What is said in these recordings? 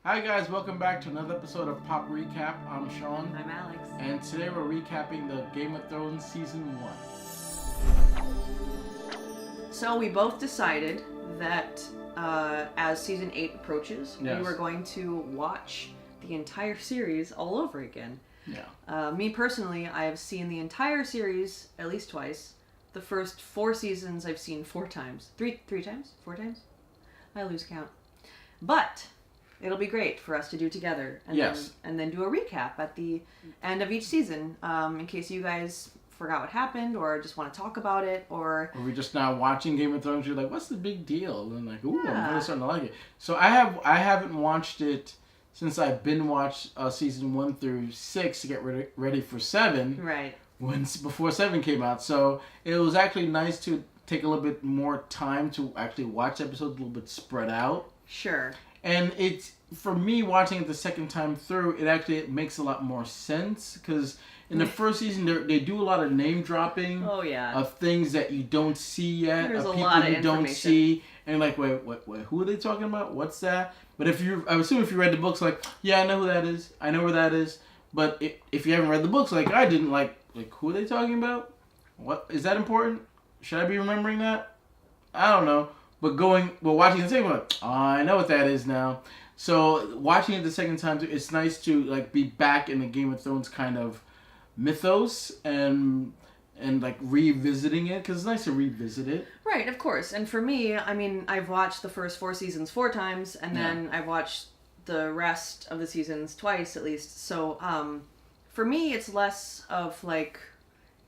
Hi guys, welcome back to another episode of Pop Recap. I'm Sean. I'm Alex. And today we're recapping the Game of Thrones Season 1. So we both decided that as Season 8 approaches, Yes. we were going to watch the entire series all over again. Yeah. Me personally, I have seen the entire series at least twice. The first 4 seasons I've seen 4 times. Three times? 4 times? I lose count. But it'll be great for us to do together. And Yes. then do a recap at the end of each season, in case you guys forgot what happened or just want to talk about it or Or we're just now watching Game of Thrones, you're like, what's the big deal? And like, ooh, Yeah. I'm really starting to like it. So I haven't watched it since I've been watched Season 1 through 6 to get ready for 7. right. Before 7 came out. So it was actually nice to take a little bit more time to actually watch episodes a little bit spread out. Sure. And it's, for me, watching it the second time through, it makes a lot more sense. Because in the first season, they do a lot of name dropping Oh yeah. of things that you don't see yet. There's of a people lot of you don't information. see. And like, wait, who are they talking about? What's that? But I assume if you read the books, like, yeah, I know who that is. I know where that is. But if you haven't read the books, like I didn't, like who are they talking about? What is that important? Should I be remembering that? I don't know. But watching the second one, like, oh, I know what that is now. So watching it the second time, it's nice to like be back in the Game of Thrones kind of mythos and like revisiting it, because it's nice to revisit it. Right, of course. And for me, I mean, I've watched the first 4 seasons 4 times, and then I've watched the rest of the seasons twice at least. So, for me, it's less of like,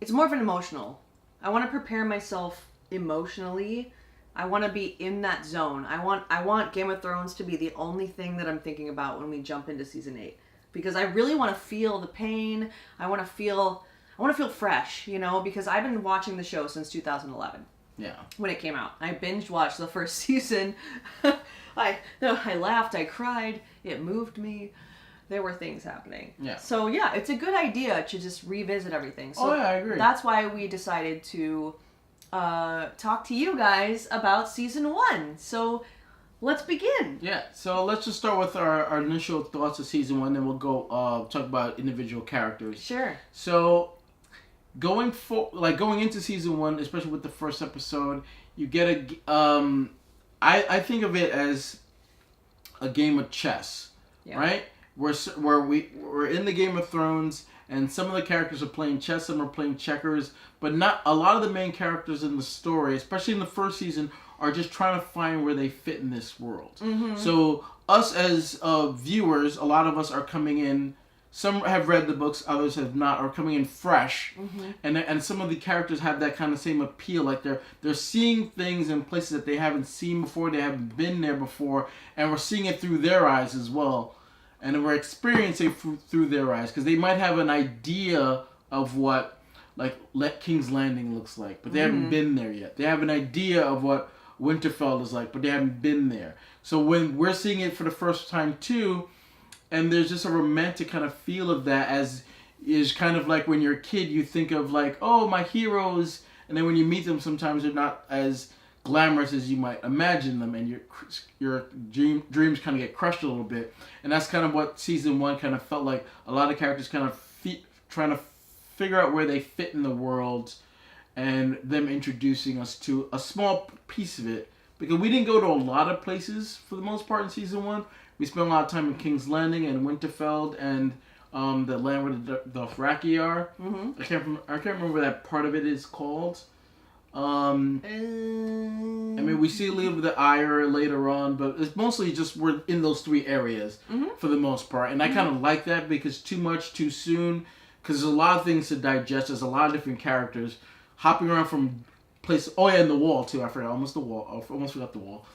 it's more of an emotional. I want to prepare myself emotionally. I want to be in that zone. I want Game of Thrones to be the only thing that I'm thinking about when we jump into season 8, because I really want to feel the pain. I want to feel fresh, because I've been watching the show since 2011. Yeah. When it came out, I binge watched the first season. I laughed, I cried, it moved me. There were things happening. Yeah. So yeah, it's a good idea to just revisit everything. So yeah, I agree. That's why we decided to talk to you guys about season 1. So let's begin. Yeah, so let's just start with our initial thoughts of season 1, then we'll go talk about individual characters. Sure. So going into season 1, especially with the first episode, you get I think of it as a game of chess, right? We're in the Game of Thrones, and some of the characters are playing chess, some are playing checkers, but not a lot of the main characters in the story, especially in the first season, are just trying to find where they fit in this world. Mm-hmm. So us as viewers, a lot of us are coming in. Some have read the books, others have not, are coming in fresh, and some of the characters have that kind of same appeal. Like they're seeing things in places that they haven't seen before, they haven't been there before, and we're seeing it through their eyes as well, and we're experiencing through their eyes, because they might have an idea of what Let King's Landing looks like, but they haven't been there yet. They have an idea of what Winterfell is like, but they haven't been there. So when we're seeing it for the first time too, and there's just a romantic kind of feel of that, as is kind of like when you're a kid, you think of like, oh, my heroes, and then when you meet them, sometimes they're not as glamorous as you might imagine them, and your dreams kind of get crushed a little bit. And that's kind of what season 1 kind of felt like. A lot of characters kind of trying to figure out where they fit in the world, and them introducing us to a small piece of it, because we didn't go to a lot of places for the most part in season 1. We spent a lot of time in King's Landing and Winterfell and the land where the Dothraki are. Mm-hmm. I can't remember what that part of it is called. I mean, we see a little bit of the Ire later on, but it's mostly just we're in those 3 areas for the most part. And I kind of like that, because too much too soon, because there's a lot of things to digest. There's a lot of different characters hopping around from places. Oh yeah, and the wall too. I forgot. Almost forgot the wall.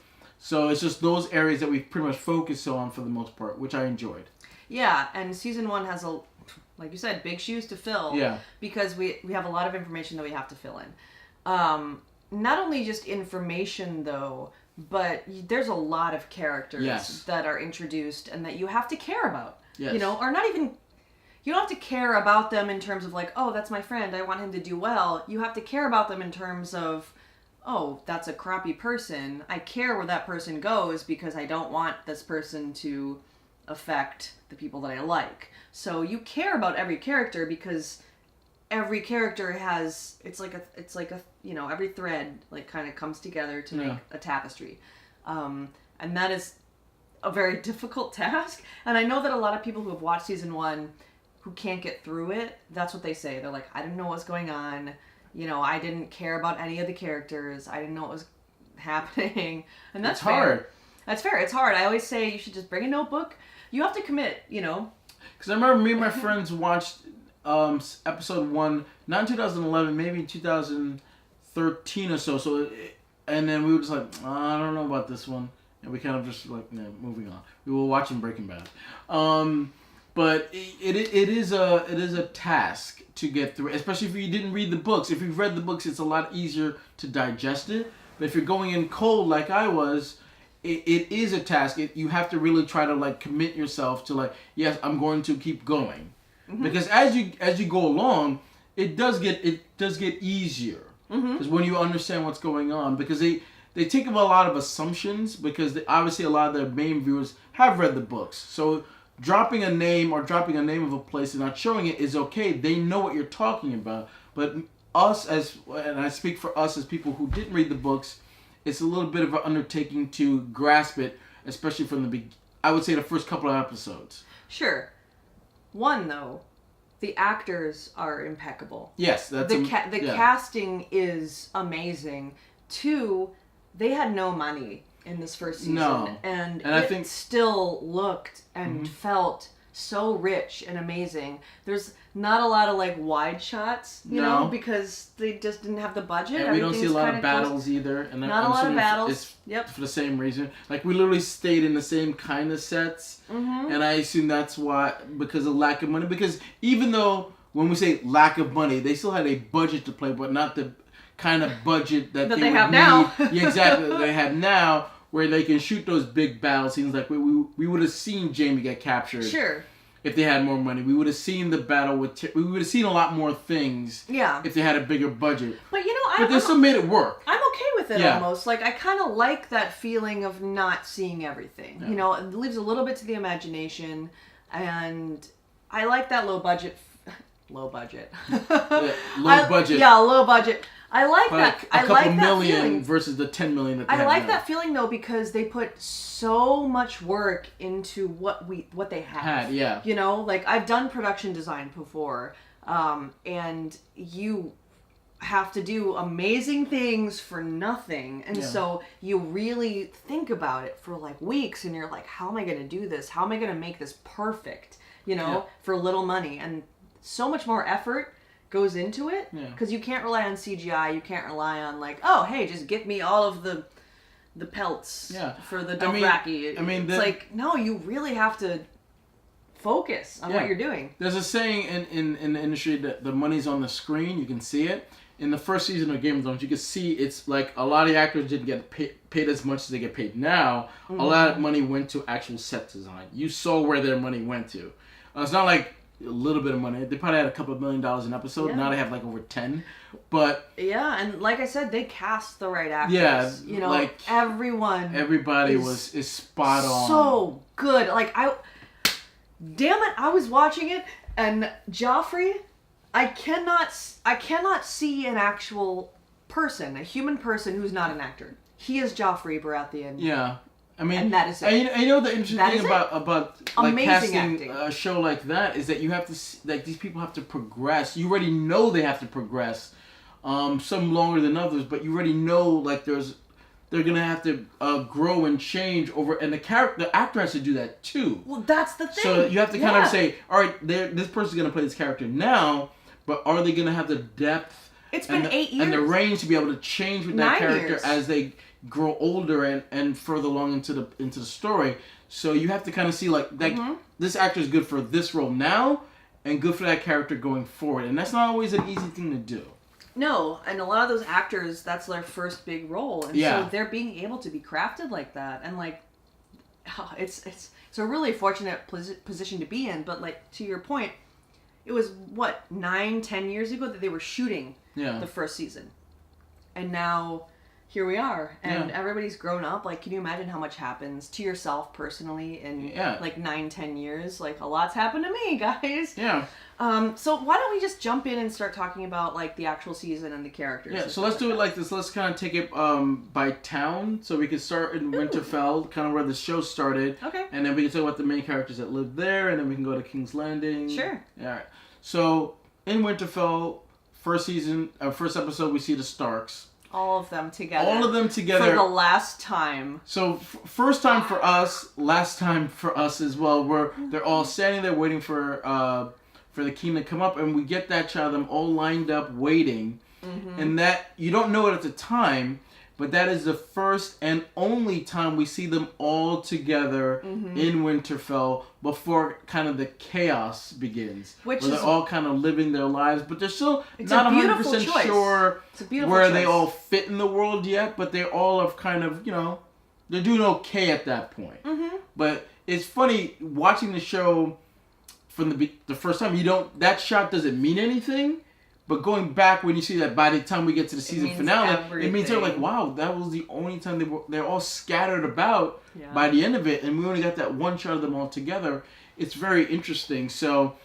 So it's just those areas that we pretty much focus on for the most part, which I enjoyed. Yeah, and season 1 has like you said, big shoes to fill. Yeah. Because we have a lot of information that we have to fill in. Not only just information though, but there's a lot of characters that are introduced and that you have to care about. Yes. Or not even, you don't have to care about them in terms of like, oh, that's my friend, I want him to do well. You have to care about them in terms of, oh, that's a crappy person. I care where that person goes because I don't want this person to affect the people that I like. So you care about every character because every character has it's like a every thread like kind of comes together to make a tapestry, and that is a very difficult task. And I know that a lot of people who have watched season 1 who can't get through it, that's what they say. They're like, I didn't know what was going on. I didn't care about any of the characters. I didn't know what was happening. And that's hard. That's fair. It's hard. I always say you should just bring a notebook. You have to commit, Because I remember me and my friends watched episode 1, not in 2011, maybe in 2013 or so. And then we were just like, I don't know about this one. And we kind of just like, moving on. We were watching Breaking Bad. But it is a task to get through, especially if you didn't read the books. If you've read the books, it's a lot easier to digest it. But if you're going in cold like I was, it is a task. You have to really try to like commit yourself to like, yes, I'm going to keep going. Mm-hmm. Because as you go along, it does get easier. Because when you understand what's going on, because they take up a lot of assumptions, because obviously a lot of their main viewers have read the books. So dropping a name of a place and not showing it is okay. They know what you're talking about. But and I speak for us as people who didn't read the books, it's a little bit of an undertaking to grasp it, especially from I would say the first couple of episodes. Sure. One, though, the actors are impeccable. Yes, that's the casting is amazing. 2, they had no money in this first season, and I think still looked and felt so rich and amazing. There's not a lot of like wide shots, you know, because they just didn't have the budget. And we don't see a lot of battles either, and not a lot of battles. It's for the same reason. Like we literally stayed in the same kind of sets, and I assume that's why, because of lack of money. Because even though when we say lack of money, they still had a budget to play, but not the kind of budget that they have now. Yeah, exactly. That they have now, where they can shoot those big battle scenes. Like we would have seen Jaime get captured. Sure. If they had more money, we would have seen the battle we would have seen a lot more things. Yeah. If they had a bigger budget. But but they still made it work. I'm okay with it almost. Like I kind of like that feeling of not seeing everything. Yeah. It leaves a little bit to the imagination, and I like that low budget. Low budget. Low budget. Yeah, low budget. I like that. A couple like million feeling. Versus the 10 million that they I like that feeling though, because they put so much work into what they have. Yeah. Like I've done production design before, and you have to do amazing things for nothing, and so you really think about it for like weeks, and you're like, how am I going to do this? How am I going to make this perfect? For little money, and so much more effort goes into it, because you can't rely on CGI. You can't rely on like, oh hey, just get me all of the pelts for the Dothraki. It's like, no, you really have to focus on what you're doing. There's a saying in the industry that the money's on the screen. You can see it. In the first season of Game of Thrones, you can see it's like a lot of the actors didn't get paid as much as they get paid now. Mm-hmm. A lot of money went to actual set design. You saw where their money went to. It's not like a little bit of money. They probably had a couple of $1 million an episode. Yeah. Now they have like over 10. But yeah, and like I said, they cast the right actors. Yeah, like everybody is spot on. So good. Like damn it, I was watching it, and Joffrey, I cannot see an actual person, a human person who's not an actor. He is Joffrey Baratheon. Yeah. I mean, and that is it. I know the interesting thing about like casting acting. A show like that is that you have to like these people have to progress. You already know they have to progress. Some longer than others, but you already know like they're gonna have to grow and change over, and the actor has to do that too. Well, that's the thing. So you have to kind of say, all right, this person's gonna play this character now, but are they gonna have the depth? It's been 8 years and the range to be able to change with that 9 character years. As they grow older and further along into the story. So you have to kind of see like this actor is good for this role now and good for that character going forward, and that's not always an easy thing to do. No, and a lot of those actors, that's their first big role, and so they're being able to be crafted like that, and like it's a really fortunate position to be in. But like to your point, it was 9-10 years ago that they were shooting the first season, and now here we are, and everybody's grown up. Like, can you imagine how much happens to yourself personally in like 9-10 years? Like, a lot's happened to me, guys. Yeah. So why don't we just jump in and start talking about like the actual season and the characters? Yeah. So let's do it like this. Let's kind of take it by town, so we can start in Winterfell, kind of where the show started. Okay. And then we can talk about the main characters that live there, and then we can go to King's Landing. Sure. All right. So in Winterfell, first episode, we see the Starks. All of them together. All of them together. For the last time. So, first time for us, last time for us as well, where they're all standing there waiting for the king to come up, and we get that shot of them all lined up waiting. Mm-hmm. And that, you don't know it at the time, but that is the first and only time we see them all together in Winterfell before kind of the chaos begins. Where they're all kind of living their lives, but they're still not 100% sure where they all fit in the world yet, but they all have kind of, they're doing okay at that point. Mm-hmm. But it's funny, watching the show from the first time, that shot doesn't mean anything. But going back, when you see that by the time we get to the season finale, it means they're like, wow, that was the only time they're all scattered about by the end of it. And we only got that one shot of them all together. It's very interesting. So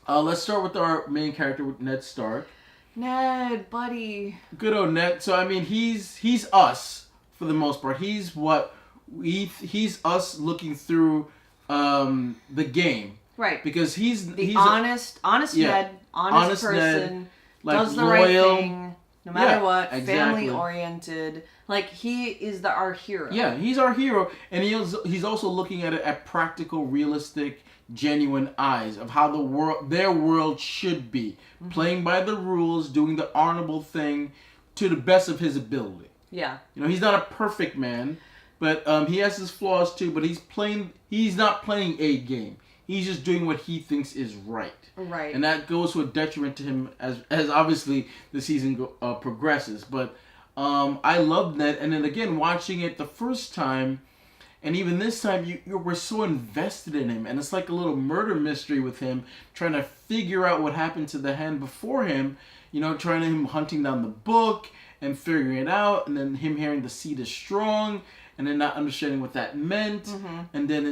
let's start with our main character, with Ned Stark. Ned, buddy. Good old Ned. So, I mean, he's us for the most part. He's us looking through the game. Right. Because he's honest Ned, honest person. Ned. Like, does the right thing, no matter what, exactly. Family-oriented. Like, he is our hero. Yeah, he's our hero, and he's also looking at it at practical, realistic, genuine eyes of how their world should be. Mm-hmm. Playing by the rules, doing the honorable thing to the best of his ability. Yeah. He's not a perfect man, but he has his flaws too, but he's not playing a game. He's just doing what he thinks is right. Right. And that goes to a detriment to him as obviously the season progresses. But I love Ned. And then again, watching it the first time, and even this time, we're so invested in him. And it's like a little murder mystery with him, trying to figure out what happened to the hand before him. Him hunting down the book and figuring it out. And then him hearing the seed is strong. And then not understanding what that meant. Mm-hmm. And then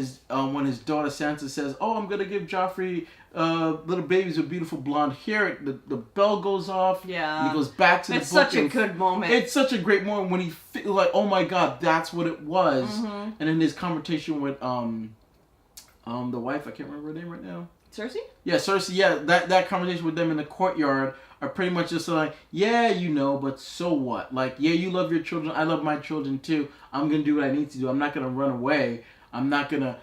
when his daughter Sansa says, "Oh, I'm gonna give Joffrey little babies with beautiful blonde hair," the bell goes off. Yeah. And he goes back to the book. It's such a good moment. It's such a great moment when he like, oh my God, that's what it was. Mm-hmm. And then his conversation with the wife, I can't remember her name right now. Cersei? Yeah, Cersei. Yeah, that conversation with them in the courtyard are pretty much just like, yeah, but so what? Like, yeah, you love your children. I love my children too. I'm gonna do what I need to do. I'm not gonna run away. I'm not gonna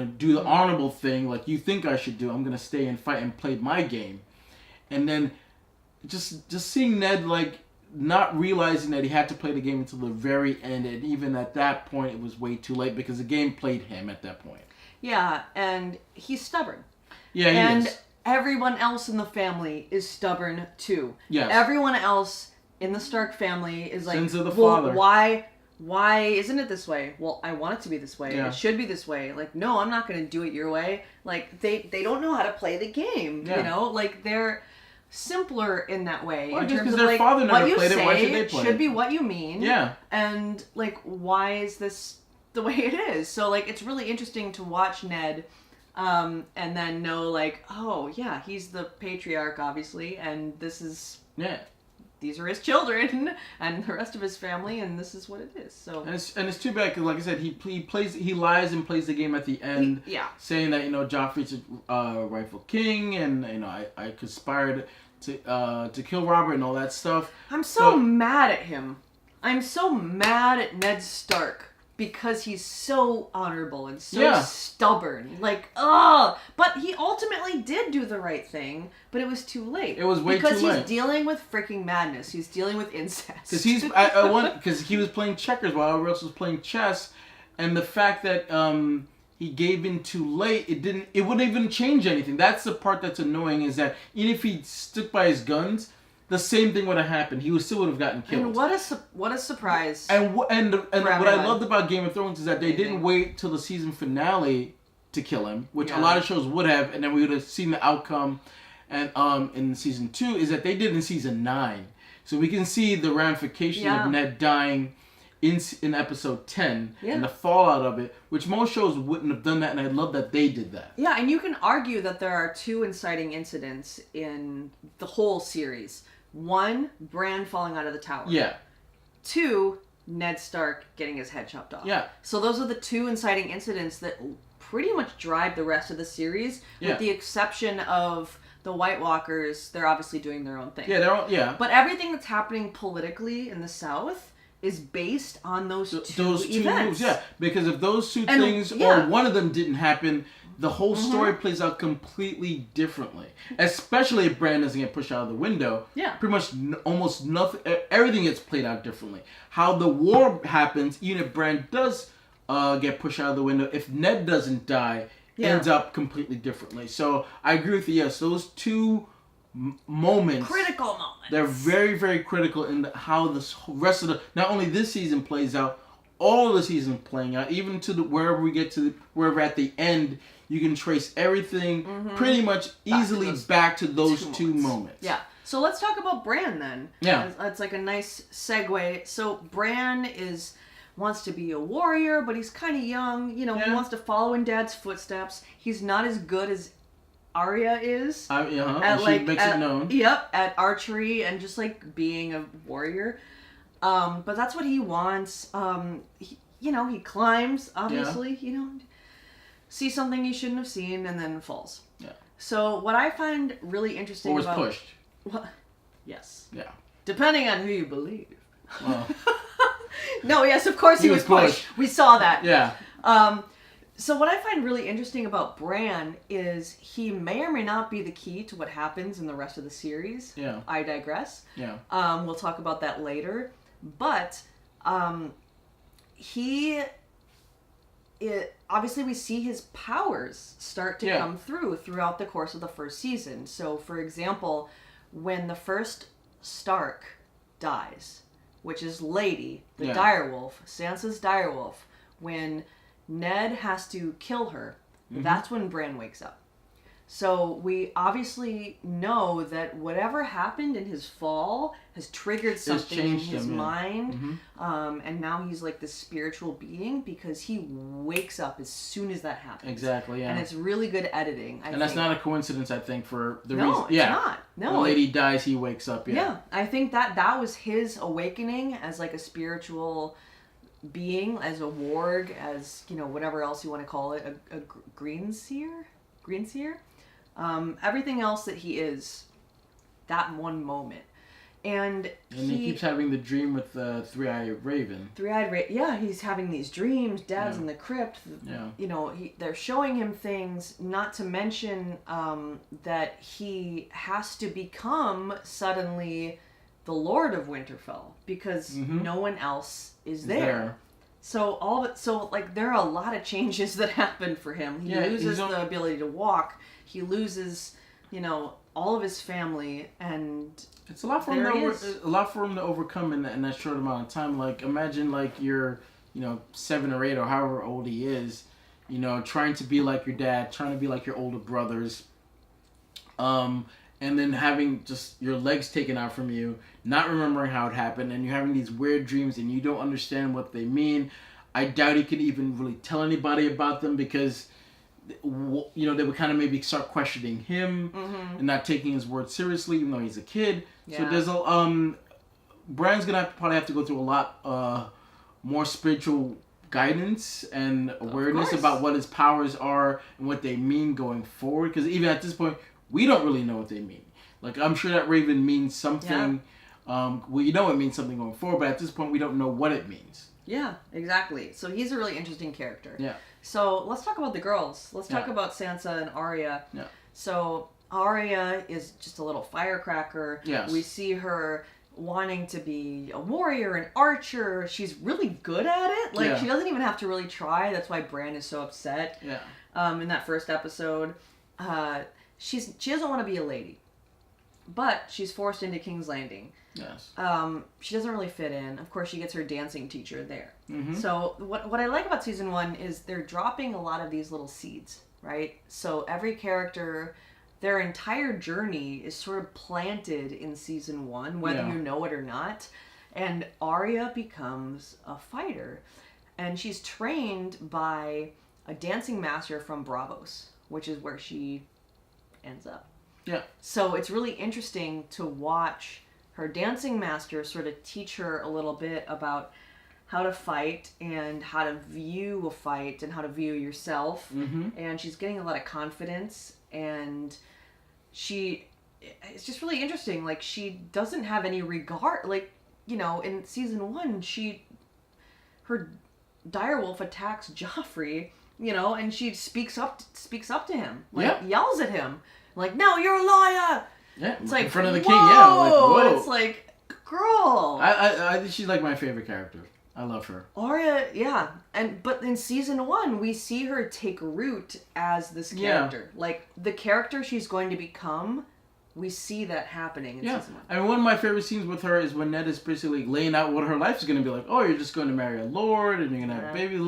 do the honorable thing like you think I should do. I'm gonna stay and fight and play my game. And then just seeing Ned like not realizing that he had to play the game until the very end, and even at that point it was way too late because the game played him at that point. Yeah, and he's stubborn. Yeah, he is. Everyone else in the family is stubborn too. Yes. Everyone else in the Stark family is like, sins of the father. Why isn't it this way? Well, I want it to be this way. Yeah. It should be this way. Like, no, I'm not going to do it your way. Like, they don't know how to play the game, Like, they're simpler in that way. Well, in just terms because of, their father never what you played say it, why should they play should it? be what you mean. Yeah. And, like, why is this the way it is? So, like, it's really interesting to watch Ned and then know, like, oh, yeah, he's the patriarch, obviously, and this is... Yeah. These are his children and the rest of his family, and this is what it is. So, and it's too bad because, like I said, he lies and plays the game at the end, saying that Joffrey's a rightful king, and I conspired to kill Robert and all that stuff. I'm so mad at him. I'm so mad at Ned Stark because he's so honorable and so stubborn. Like, but he ultimately did do the right thing, but it was too late. It was way too late. Because he's dealing with freaking madness. He's dealing with incest. Because he was playing checkers while everyone else was playing chess, and the fact that he gave in too late, it wouldn't even change anything. That's the part that's annoying, is that even if he stuck by his guns, the same thing would have happened. He still would have gotten killed. And what a surprise! And what I loved about Game of Thrones is that they didn't wait till the season finale to kill him, which a lot of shows would have, and then we would have seen the outcome. And in season 2 is that they did in season 9. So we can see the ramification of Ned dying in episode 10 and the fallout of it, which most shows wouldn't have done that, and I love that they did that. Yeah, and you can argue that there are 2 inciting incidents in the whole series. 1, Bran falling out of the tower. Yeah. 2, Ned Stark getting his head chopped off. Yeah. So those are the 2 inciting incidents that pretty much drive the rest of the series, with the exception of the White Walkers. They're obviously doing their own thing. Yeah, they're all, yeah. But everything that's happening politically in the South is based on those two events. Moves, yeah. Because if those 2 things, or one of them didn't happen, the whole story plays out completely differently. Especially if Bran doesn't get pushed out of the window. Yeah. Pretty much almost nothing, everything gets played out differently. How the war happens, even if Bran does get pushed out of the window, if Ned doesn't die, ends up completely differently. So I agree with you, yes, those 2 moments, critical moments, they're very, very critical in how the rest of not only this season plays out, all of the season playing out, even to wherever we get to, wherever at the end, you can trace everything pretty much easily back to those 2 moments. Yeah. So let's talk about Bran then. Yeah. That's like a nice segue. So Bran wants to be a warrior, but he's kind of young. You know, he wants to follow in Dad's footsteps. He's not as good as Arya is. She makes it known. Yep, at archery and just like being a warrior. But that's what he wants. He climbs, obviously, sees something he shouldn't have seen and then falls. Yeah. So what I find really interesting or was pushed. Well, yes. Yeah. Depending on who you believe. Well. No, yes, of course he was pushed. We saw that. Yeah. So what I find really interesting about Bran is he may or may not be the key to what happens in the rest of the series. Yeah. I digress. Yeah. We'll talk about that later. But obviously we see his powers start to come throughout the course of the first season. So, for example, when the first Stark dies, which is Lady, the direwolf, Sansa's direwolf, when Ned has to kill her, that's when Bran wakes up. So we obviously know that whatever happened in his fall has triggered something in his mind. And now he's like this spiritual being because he wakes up as soon as that happens. Exactly, yeah. And it's really good editing, I think. That's not a coincidence, I think, for the reason. No, it's not. No. When Lady dies, he wakes up, Yeah, I think that was his awakening as like a spiritual being, as a warg, as, whatever else you want to call it, a greenseer? Everything else that he is, that one moment. And he keeps having the dream with the three-eyed raven. Yeah, he's having these dreams. Dad's in the crypt. Yeah. They're showing him things, not to mention that he has to become suddenly the Lord of Winterfell because no one else is there. So there are a lot of changes that happen for him. He loses the ability to walk. He loses, all of his family, and it's a lot for him to overcome in that short amount of time. Like, imagine you're 7 or 8 or however old he is, trying to be like your dad, trying to be like your older brothers, and then having just your legs taken out from you, not remembering how it happened, and you're having these weird dreams and you don't understand what they mean. I doubt he could even really tell anybody about them because they would kind of maybe start questioning him and not taking his word seriously, even though he's a kid. Yeah. So there's Bran's gonna probably have to go through a lot more spiritual guidance and awareness about what his powers are and what they mean going forward. Because even at this point, we don't really know what they mean. Like, I'm sure that raven means something. Yeah. It means something going forward, but at this point, we don't know what it means. Yeah, exactly. So he's a really interesting character. Yeah. So let's talk about the girls. Let's talk about Sansa and Arya. Yeah. So Arya is just a little firecracker. Yes. We see her wanting to be a warrior, an archer. She's really good at it. She doesn't even have to really try. That's why Bran is so upset. Yeah. In that first episode, she doesn't want to be a lady, but she's forced into King's Landing. Yes. She doesn't really fit in. Of course, she gets her dancing teacher there. Mm-hmm. So what I like about season 1 is they're dropping a lot of these little seeds, right? So every character their entire journey is sort of planted in season 1, whether you know it or not. And Arya becomes a fighter. And she's trained by a dancing master from Bravos, which is where she ends up. Yeah. So it's really interesting to watch her dancing master sort of teach her a little bit about how to fight and how to view a fight and how to view yourself. Mm-hmm. And she's getting a lot of confidence, and it's just really interesting. Like, she doesn't have any regard. Like, you know, in season 1, her direwolf attacks Joffrey, you know, and she speaks up to him, like, yells at him, like, "No, you're a liar!" Yeah, it's like, in front of the whoa! king. Yeah, like, whoa. And it's like, girl. I she's like my favorite character. I love her. Arya, yeah, but in season 1, we see her take root as this character. Like, the character she's going to become, we see that happening in season 1. I mean, one of my favorite scenes with her is when Ned is basically laying out what her life is going to be like. Oh, you're just going to marry a lord, and you're going to have babies.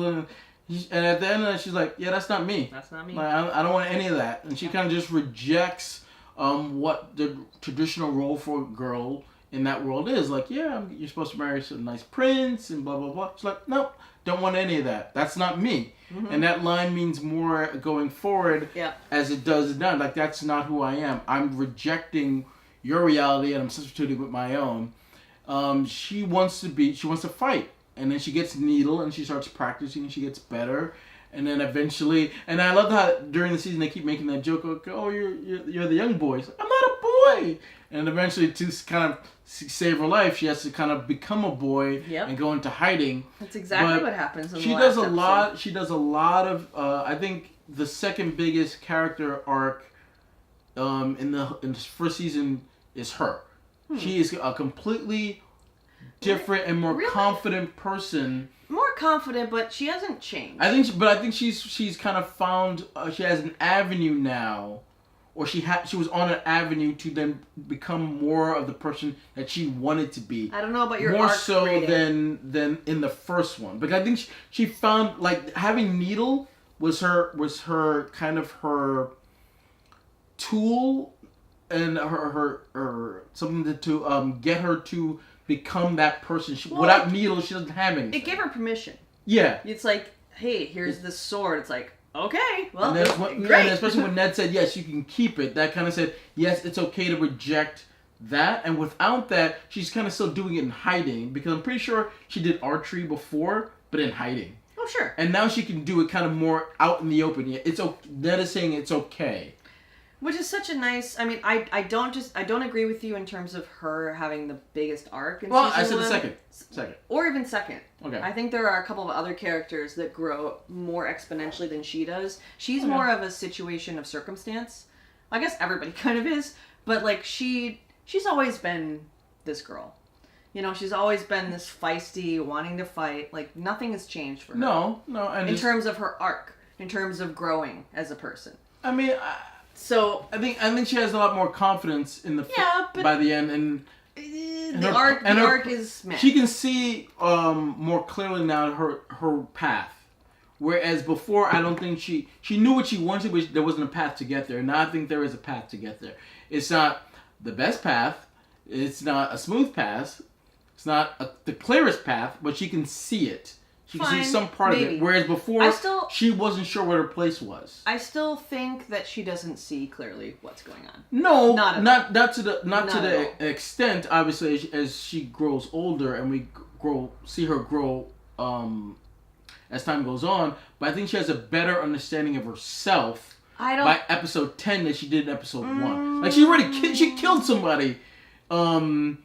And at the end of it, she's like, yeah, that's not me. That's not me. Like, I don't want any of that. And she kind of just rejects what the traditional role for a girl in that world is. Like, yeah, you're supposed to marry some nice prince and blah, blah, blah. She's like, nope, don't want any of that. That's not me. Mm-hmm. And that line means more going forward as it does now. Like, that's not who I am. I'm rejecting your reality and I'm substituting with my own. She wants to fight. And then she gets needle and she starts practicing and she gets better. And then eventually, and I love how during the season they keep making that joke, like, oh, you're the young boy. Like, I'm not a boy. And eventually, to kind of save her life, she has to kind of become a boy and go into hiding. That's exactly what happens in she the last does a episode. lot. She does a lot of. I think the second biggest character arc in this first season is her. She is a completely different and more confident person. More confident, but she hasn't changed. I think she's kind of found. She has an avenue now. Or she was on an avenue to then become more of the person that she wanted to be. I don't know about your more arc so rating. than in the first one. But I think she found, like, having Needle was her kind of her tool and her something to get her to become that person. Without Needle, she doesn't have anything. It gave her permission. Yeah. It's like, hey, here's this sword. It's like, okay, well, great. And especially when Ned said, yes, you can keep it, that kind of said, yes, it's okay to reject that. And without that, she's kind of still doing it in hiding, because I'm pretty sure she did archery before, but in hiding. Oh, sure. And now she can do it kind of more out in the open. Ned is saying it's okay. Which is such a nice. I mean, I don't agree with you in terms of her having the biggest arc. In I said the second, or even second. Okay. I think there are a couple of other characters that grow more exponentially than she does. She's more of a situation of circumstance. I guess everybody kind of is, but like she's always been this girl. You know, she's always been this feisty, wanting to fight. Like, nothing has changed for her. No. In terms of her arc, in terms of growing as a person. I mean. So I think she has a lot more confidence in by the end, and the arc is meh. She can see more clearly now her path, whereas before I don't think she knew what she wanted, but there wasn't a path to get there. Now I think there is a path to get there. It's not the best path, it's not a smooth path, it's not the clearest path, but she can see it. She can see some part of it, whereas before she wasn't sure what her place was. I still think that she doesn't see clearly what's going on. No, not to the extent. Obviously, as she grows older and we see her grow as time goes on. But I think she has a better understanding of herself by episode 10 than she did in episode 1. Like, she killed somebody.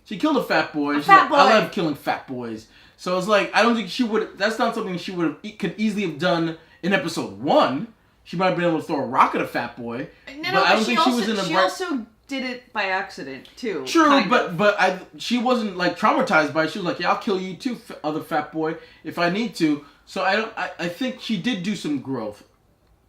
She killed a fat boy. She's like, I love killing fat boys. So it's like, I don't think she would. That's not something she could easily have done in episode 1. She might have been able to throw a rock at a fat boy. No, but I don't think she was in the. She also did it by accident too. True, but she wasn't like traumatized by it. She was like, yeah, I'll kill you too, other fat boy, if I need to. So I think she did do some growth.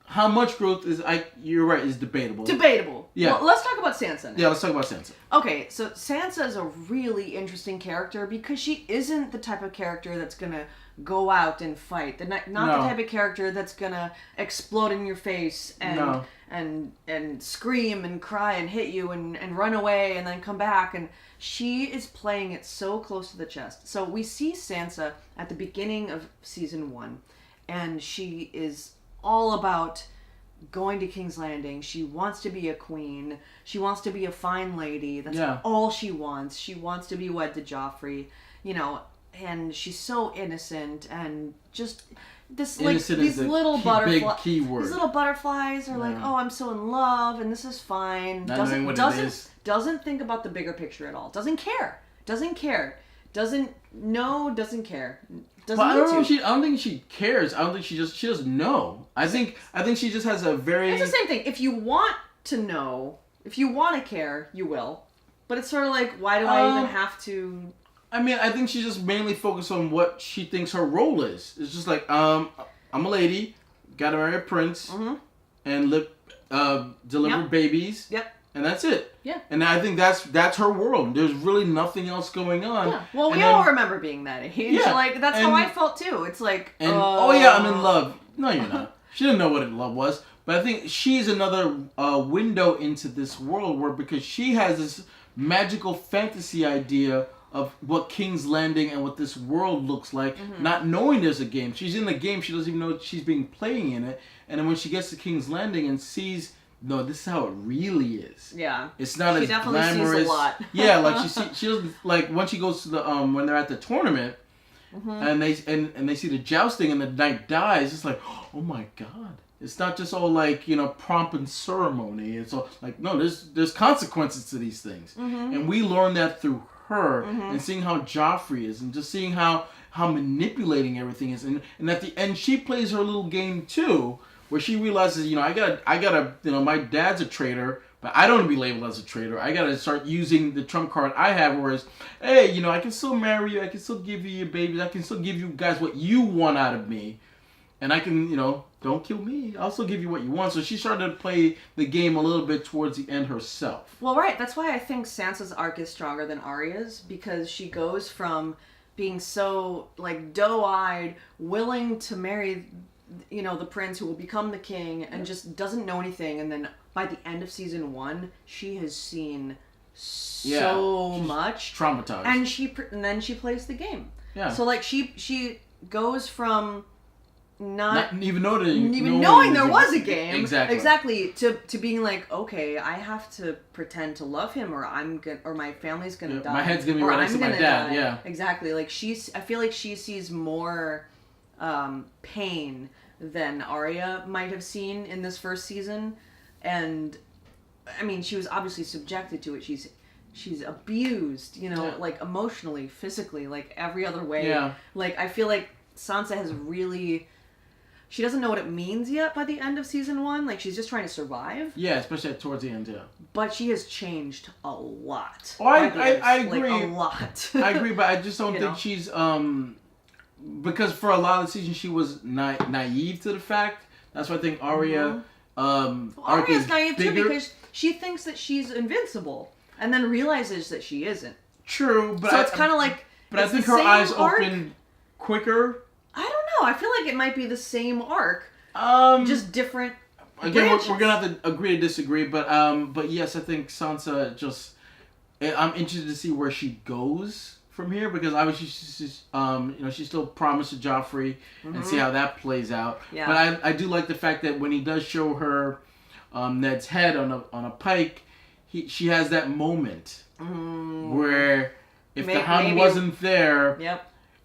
how much growth is you're right, is debatable. Debatable. Yeah. Well, let's talk about Sansa now. Yeah, let's talk about Sansa. Okay, so Sansa is a really interesting character because she isn't the type of character that's gonna go out and fight. Not the type of character that's gonna explode in your face and scream and cry and hit you and run away and then come back. And she is playing it so close to the chest. So we see Sansa at the beginning of season 1, and she is all about going to King's Landing. She wants to be a queen. She wants to be a fine lady. That's all she wants. She wants to be wed to Joffrey, and she's so innocent and just this innocent these little butterflies. Big key word. These little butterflies are like, oh, I'm so in love and this is fine. Not knowing what it is. Doesn't think about the bigger picture at all. Doesn't care. Doesn't care. Doesn't care. Doesn't I don't think she cares. I don't think she doesn't know. I think she just has a very. It's the same thing. If you want to know, if you want to care, you will. But it's sort of like, why do I even have to? I mean, I think she's just mainly focused on what she thinks her role is. It's just like, I'm a lady, gotta marry a prince, and deliver babies. Yep. And that's it. Yeah. And I think that's her world. There's really nothing else going on. Yeah. Well, we all remember being that age. Yeah. Like, that's how I felt too. It's like, oh yeah, I'm in love. No, you're not. She didn't know what love was. But I think she's another window into this world where, because she has this magical fantasy idea of what King's Landing and what this world looks like, not knowing there's a game. She's in the game. She doesn't even know she's playing in it. And then when she gets to King's Landing and sees, no, this is how it really is. Yeah. It's not as glamorous. She definitely sees a lot. Yeah, like she doesn't, like when she goes to the when they're at the tournament and they see the jousting and the knight dies, it's like, oh my god. It's not just all like, pomp and ceremony. It's all like, no, there's consequences to these things. And we learn that through her and seeing how Joffrey is and just seeing how manipulating everything is. And at the end she plays her little game too, where she realizes, I gotta, my dad's a traitor, but I don't want to be labeled as a traitor. I gotta start using the trump card I have, whereas, hey, I can still marry you, I can still give you your babies, I can still give you guys what you want out of me, and I can, don't kill me, I'll still give you what you want. So she started to play the game a little bit towards the end herself. Well, right, that's why I think Sansa's arc is stronger than Arya's, because she goes from being so, like, doe-eyed, willing to marry the prince who will become the king, and just doesn't know anything, and then by the end of season 1 she has seen so much, traumatized, and then she plays the game. So like she goes from not even knowing there was a game, exactly to being like, okay, I have to pretend to love him, or my family's gonna die, my head's gonna be right next to my dad. Die. Yeah, exactly. Like I feel like she sees more pain than Arya might have seen in this first season. And I mean, she was obviously subjected to it. She's abused, like emotionally, physically, like every other way. Yeah. Like I feel like Sansa has really, she doesn't know what it means yet by the end of season 1. Like she's just trying to survive. Yeah, especially towards the end, yeah. But she has changed a lot. Oh, I agree. Like, a lot. I agree, but I just don't think she's because for a lot of the season she was naive to the fact. That's why I think Arya Arya's naive too, because she thinks that she's invincible and then realizes that she isn't. True, but so it's kind of like, but I think her eyes open quicker. I don't know. I feel like it might be the same arc, just different. Again, we're gonna have to agree to disagree, but yes, I think Sansa just. I'm interested to see where she goes from here, because obviously she's still promised to Joffrey and see how that plays out. Yeah. But I do like the fact that when he does show her Ned's head on a pike, she has that moment where if the Hound wasn't there,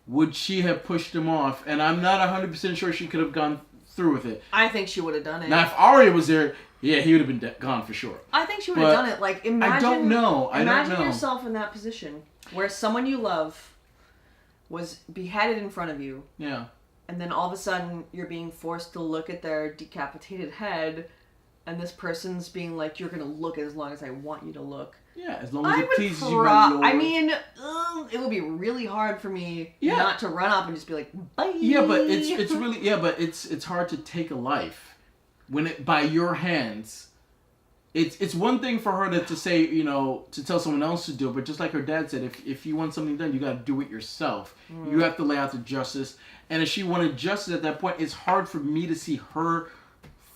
would she have pushed him off? And I'm not 100% sure she could have gone through with it. I think she would have done it. Now, if Arya was there, yeah, he would have been gone for sure. I think she would have done it. Like, imagine. I don't know. Imagine yourself in that position where someone you love was beheaded in front of you. Yeah. And then all of a sudden, you're being forced to look at their decapitated head, and this person's being like, "You're gonna look as long as I want you to look." Yeah, as long as it pleases you, my lord. I mean, it would be really hard for me not to run up and just be like, "Bye." Yeah, but it's really but it's hard to take a life. by your hands. It's one thing for her to say, to tell someone else to do it, but just like her dad said, if you want something done, you got to do it yourself. You have to lay out the justice. And if she wanted justice at that point, it's hard for me to see her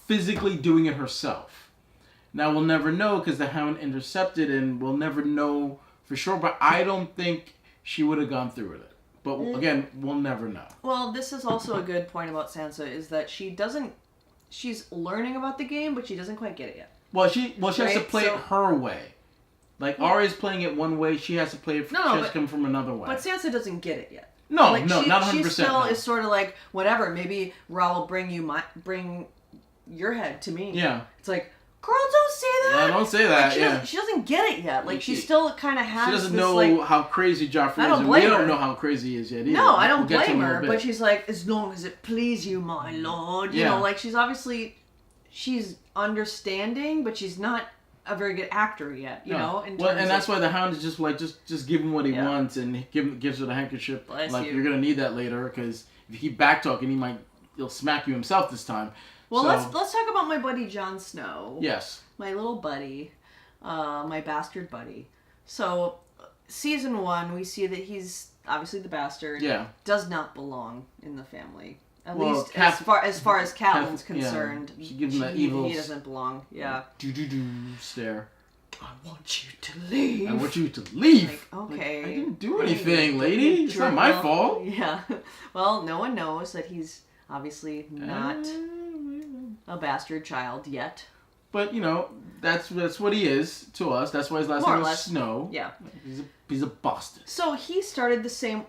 physically doing it herself. Now, we'll never know because the Hound intercepted, and we'll never know for sure, but I don't think she would have gone through with it. But again, we'll never know. Well, this is also a good point about Sansa, is that she's learning about the game, but she doesn't quite get it yet. Well, she has to play it her way. Like, Arya's playing it one way, she has to play it, she has to come from another way. But Sansa doesn't get it yet. No, not 100%. She still is sort of like, whatever, maybe Ra will bring your head to me. Yeah. It's like, girl, don't say that! Yeah, don't say that, she doesn't get it yet. Like, she still kind of has She doesn't this, know how crazy Joffrey is, and we don't know how crazy he is yet either. No, I don't blame her, but she's like, as long as it please you, my lord. You know, like, she's understanding, but she's not a very good actor yet, you know? And that's why the Hound is just like, just give him what he wants, and gives her the handkerchief. You're going to need that later, because if you keep back-talking, he'll smack you himself this time. Well, let's talk about my buddy Jon Snow. Yes. My little buddy. My bastard buddy. So, season 1, we see that he's obviously the bastard. Yeah. Does not belong in the family. At least as far as Catelyn's concerned. Yeah. She gives him that evil... He doesn't belong. Yeah. Do stare. I want you to leave. I want you to leave. Like, okay. I didn't do anything, lady. It's not my fault. Yeah. Well, no one knows that he's obviously not a bastard child yet. But, that's what he is to us. That's why his last name is Snow. Yeah. He's a bastard. So he started the same,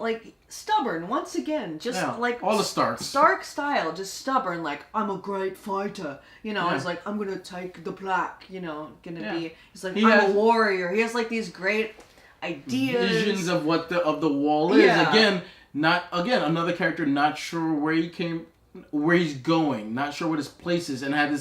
stubborn, once again. Just, all the Starks. Stark style, just stubborn, I'm a great fighter. He's like, I'm going to take the plaque, he's like, I'm a warrior. He has, these great ideas. Visions of what the wall is. Yeah. Another character not sure where he's going, not sure what his place is, and had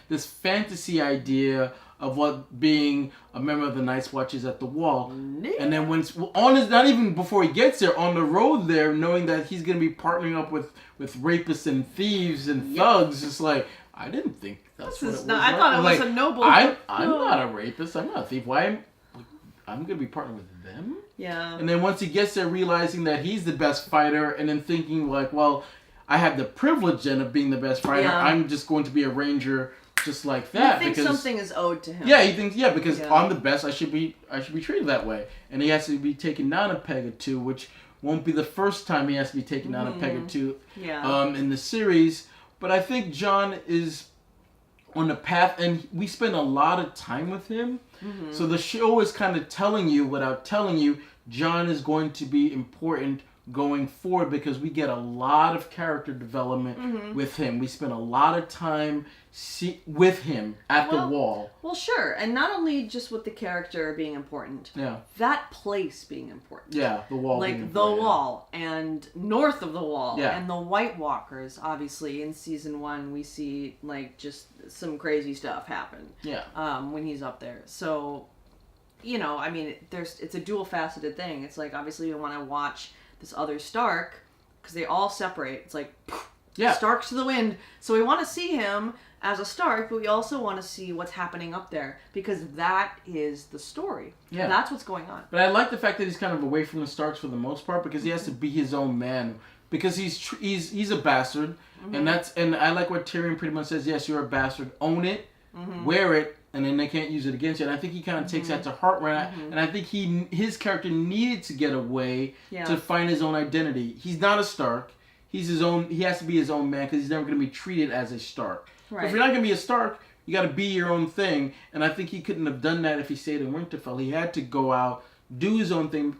this fantasy idea of what being a member of the Night's Watch is at the Wall. And then not even before he gets there, on the road there, knowing that he's going to be partnering up with rapists and thieves and thugs, it's like, I didn't think that's what it was. I thought it was a noble... I'm not a rapist, I'm not a thief. Why I'm going to be partnering with them? Yeah. And then once he gets there, realizing that he's the best fighter, and then thinking I have the privilege then of being the best fighter. Yeah. I'm just going to be a ranger just like that. He thinks something is owed to him. Yeah, he thinks, because I'm the best, I should be treated that way. And he has to be taken down a peg or two, which won't be the first time he has to be taken down a peg or two in the series. But I think Jon is on the path, and we spend a lot of time with him. Mm-hmm. So the show is kind of telling you, without telling you, Jon is going to be important going forward, because we get a lot of character development with him. We spend a lot of time with him at the Wall. Well, sure. And not only just with the character being important. Yeah. That place being important. Yeah, the Wall being the Wall, and north of the Wall. Yeah. And the White Walkers, obviously. In season 1, we see, just some crazy stuff happen. Yeah. When he's up there. So, it's a dual-faceted thing. It's obviously you want to watch this other Stark, because they all separate. It's Stark to the wind. So we want to see him as a Stark, but we also want to see what's happening up there, because that is the story. Yeah. That's what's going on. But I like the fact that he's kind of away from the Starks for the most part, because he has to be his own man, because he's a bastard, and I like what Tyrion pretty much says. Yes, you're a bastard. Own it, wear it, and then they can't use it against you. And I think he kind of takes that to heart, and I think his character needed to get away to find his own identity. He's not a Stark. He's his own. He has to be his own man, because he's never going to be treated as a Stark. Right. If you're not going to be a Stark, you got to be your own thing. And I think he couldn't have done that if he stayed in Winterfell. He had to go out, do his own thing,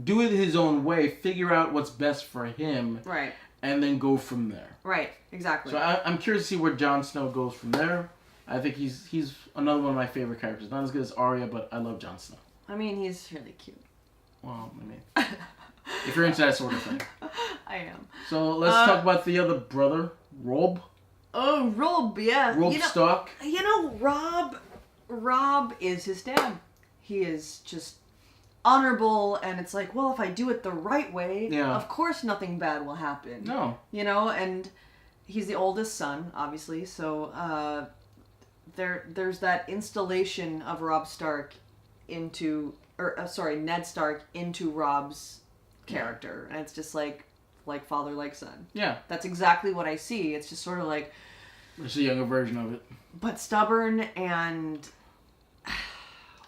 do it his own way, figure out what's best for him, right, and then go from there. Right. Exactly. So I'm curious to see where Jon Snow goes from there. I think he's another one of my favorite characters. Not as good as Arya, but I love Jon Snow. I mean, he's really cute. Well, if you're into that sort of thing. I am. So let's talk about the other brother, Robb. Oh, Robb, yeah. Robb Stark. Robb is his dad. He is just honorable, and it's if I do it the right way, of course nothing bad will happen. No. And he's the oldest son, obviously. So there's that installation of Robb Stark into, Ned Stark into Robb's character, and it's just like father, like son. Yeah, that's exactly what I see. It's just sort of like it's a younger version of it, but stubborn and.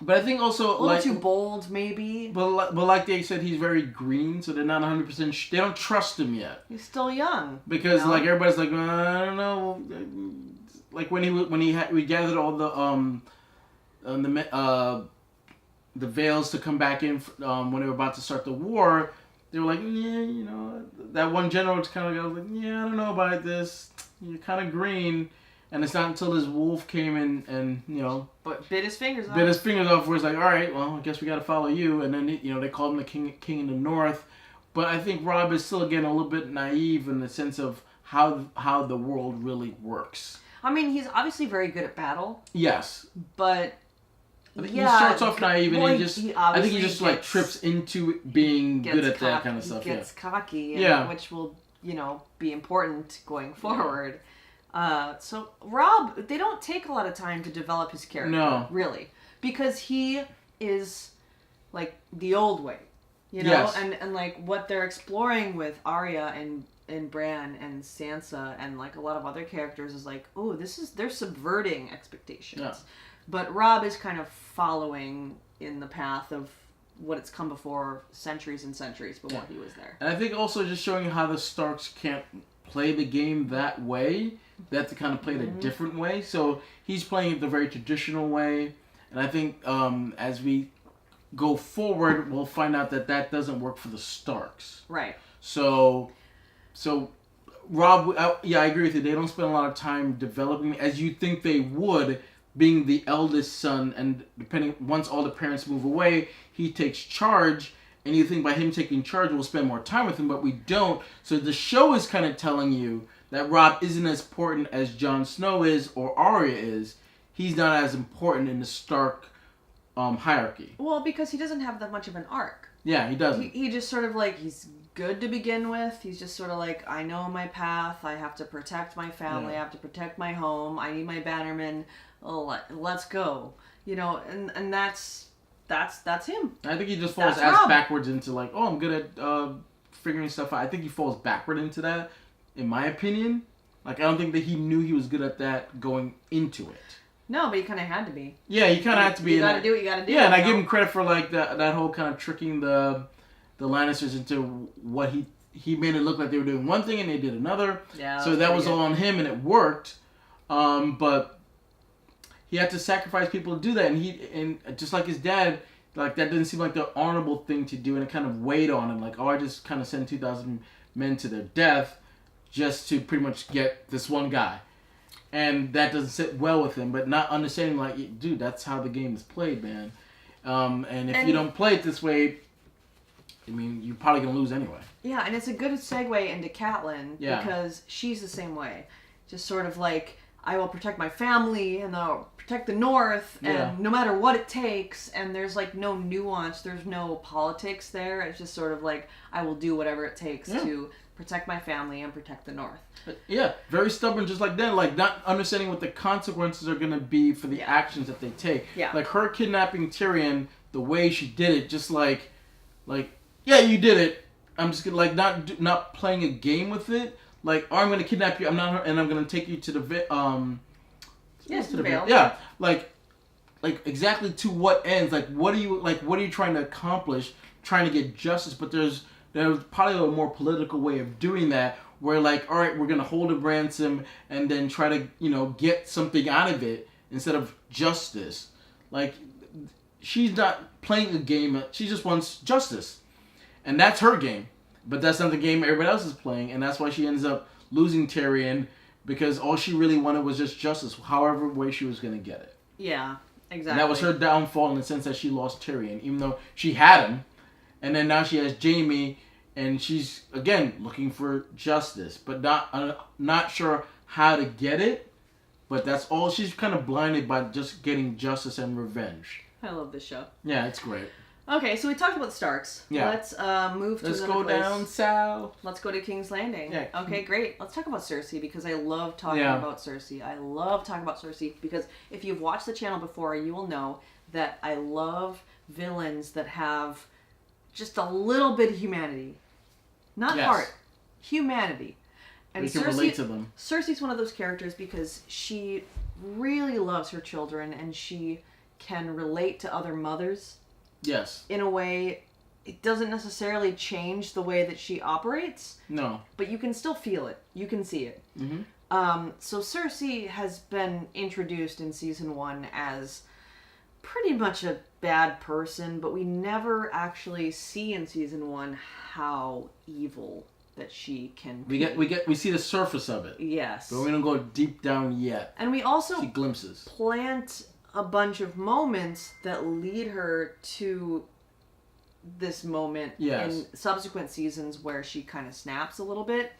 But I think also a little too bold, maybe. But like they said, he's very green, so they're not 100%. They don't trust him yet. He's still young. Because like everybody's like, I don't know. Like when we gathered all the Veils to come back in when they were about to start the war, they were like, yeah, that one general was kind of like, yeah, I don't know about this. You're kind of green. And it's not until this wolf came in and, but bit his fingers off. Where it's like, all right, well, I guess we got to follow you. And then, they called him the king in the north. But I think Robb is still, again, a little bit naive in the sense of how the world really works. I mean, he's obviously very good at battle. Yes. But, he starts off naive and I think he just like trips into being good at that kind of stuff. He gets cocky, which will, be important going forward. Yeah. So Robb, they don't take a lot of time to develop his character, really, because he is like the old way, yes. and like what they're exploring with Arya and Bran and Sansa and like a lot of other characters is like, oh, they're subverting expectations, but Robb is kind of following in the path of what it's come before centuries and centuries before he was there. And I think also just showing how the Starks can't play the game that way. They have to kind of play it a different way. So he's playing it the very traditional way. And I think as we go forward, we'll find out that doesn't work for the Starks. Right. So Robb, I agree with you. They don't spend a lot of time developing as you think they would, being the eldest son. And once all the parents move away, he takes charge. And you think by him taking charge, we'll spend more time with him, but we don't. So the show is kind of telling you that Robb isn't as important as Jon Snow is or Arya is. He's not as important in the Stark hierarchy. Well, because he doesn't have that much of an arc. Yeah, he doesn't. He just sort of like, he's good to begin with. He's just sort of like, I know my path. I have to protect my family. I have to protect my home. I need my bannermen. Oh, let's go. And that's him. I think he just falls backwards into like, oh, I'm good at figuring stuff out. I think he falls backward into that, in my opinion. Like, I don't think that he knew he was good at that going into it. No, but he kind of had to be. Yeah, he kind of had to be. You gotta do what you gotta do. Yeah, and I give him credit for like that whole kind of tricking the Lannisters into what he made it look like they were doing one thing and they did another. Yeah. So that was all on him and it worked. But he had to sacrifice people to do that, and just like his dad, like that didn't seem like the honorable thing to do, and it kind of weighed on him. Like, I just kind of sent 2,000 men to their death just to pretty much get this one guy, and that doesn't sit well with him. But not understanding, like, dude, that's how the game is played, man. And if you don't play it this way, I mean, you're probably gonna lose anyway. Yeah, and it's a good segue into Catelyn because she's the same way, just sort of like, I will protect my family and I'll protect the North, and no matter what it takes, and there's like no nuance, there's no politics there. It's just sort of like, I will do whatever it takes to protect my family and protect the North. Yeah, very stubborn, just like that. Like, not understanding what the consequences are going to be for the actions that they take. Yeah. Like, her kidnapping Tyrion, the way she did it, just like, yeah, you did it. I'm just gonna, like, not playing a game with it. Like, oh, I'm gonna kidnap you. I'm not her, and I'm gonna take you to the yes, the Vale. Yeah, like exactly to what ends? Like, what are you trying to accomplish? Trying to get justice, but there's probably a more political way of doing that, where like, all right, we're gonna hold a ransom and then try to get something out of it instead of justice. Like, she's not playing a game. She just wants justice, and that's her game. But that's not the game everybody else is playing, and that's why she ends up losing Tyrion, because all she really wanted was just justice, however way she was going to get it. Yeah, exactly. And that was her downfall in the sense that she lost Tyrion, even though she had him, and then now she has Jaime, and she's, again, looking for justice, but not sure how to get it, but that's all. She's kind of blinded by just getting justice and revenge. I love this show. Yeah, it's great. Okay, so we talked about the Starks. Yeah. Let's move to Let's another go place. down south. Let's go to King's Landing. Yeah. Okay, great. Let's talk about Cersei because I love talking about Cersei. I love talking about Cersei because if you've watched the channel before, you will know that I love villains that have just a little bit of humanity. Not heart. Humanity. And we can relate to them. Cersei's one of those characters because she really loves her children and she can relate to other mothers. Yes. In a way, it doesn't necessarily change the way that she operates. No. But you can still feel it. You can see it. Mm-hmm. So Cersei has been introduced in season 1 as pretty much a bad person, but we never actually see in season 1 how evil that she can be. We see the surface of it. Yes. But we don't go deep down yet. And we also see glimpses. Plant a bunch of moments that lead her to this moment in subsequent seasons where she kind of snaps a little bit.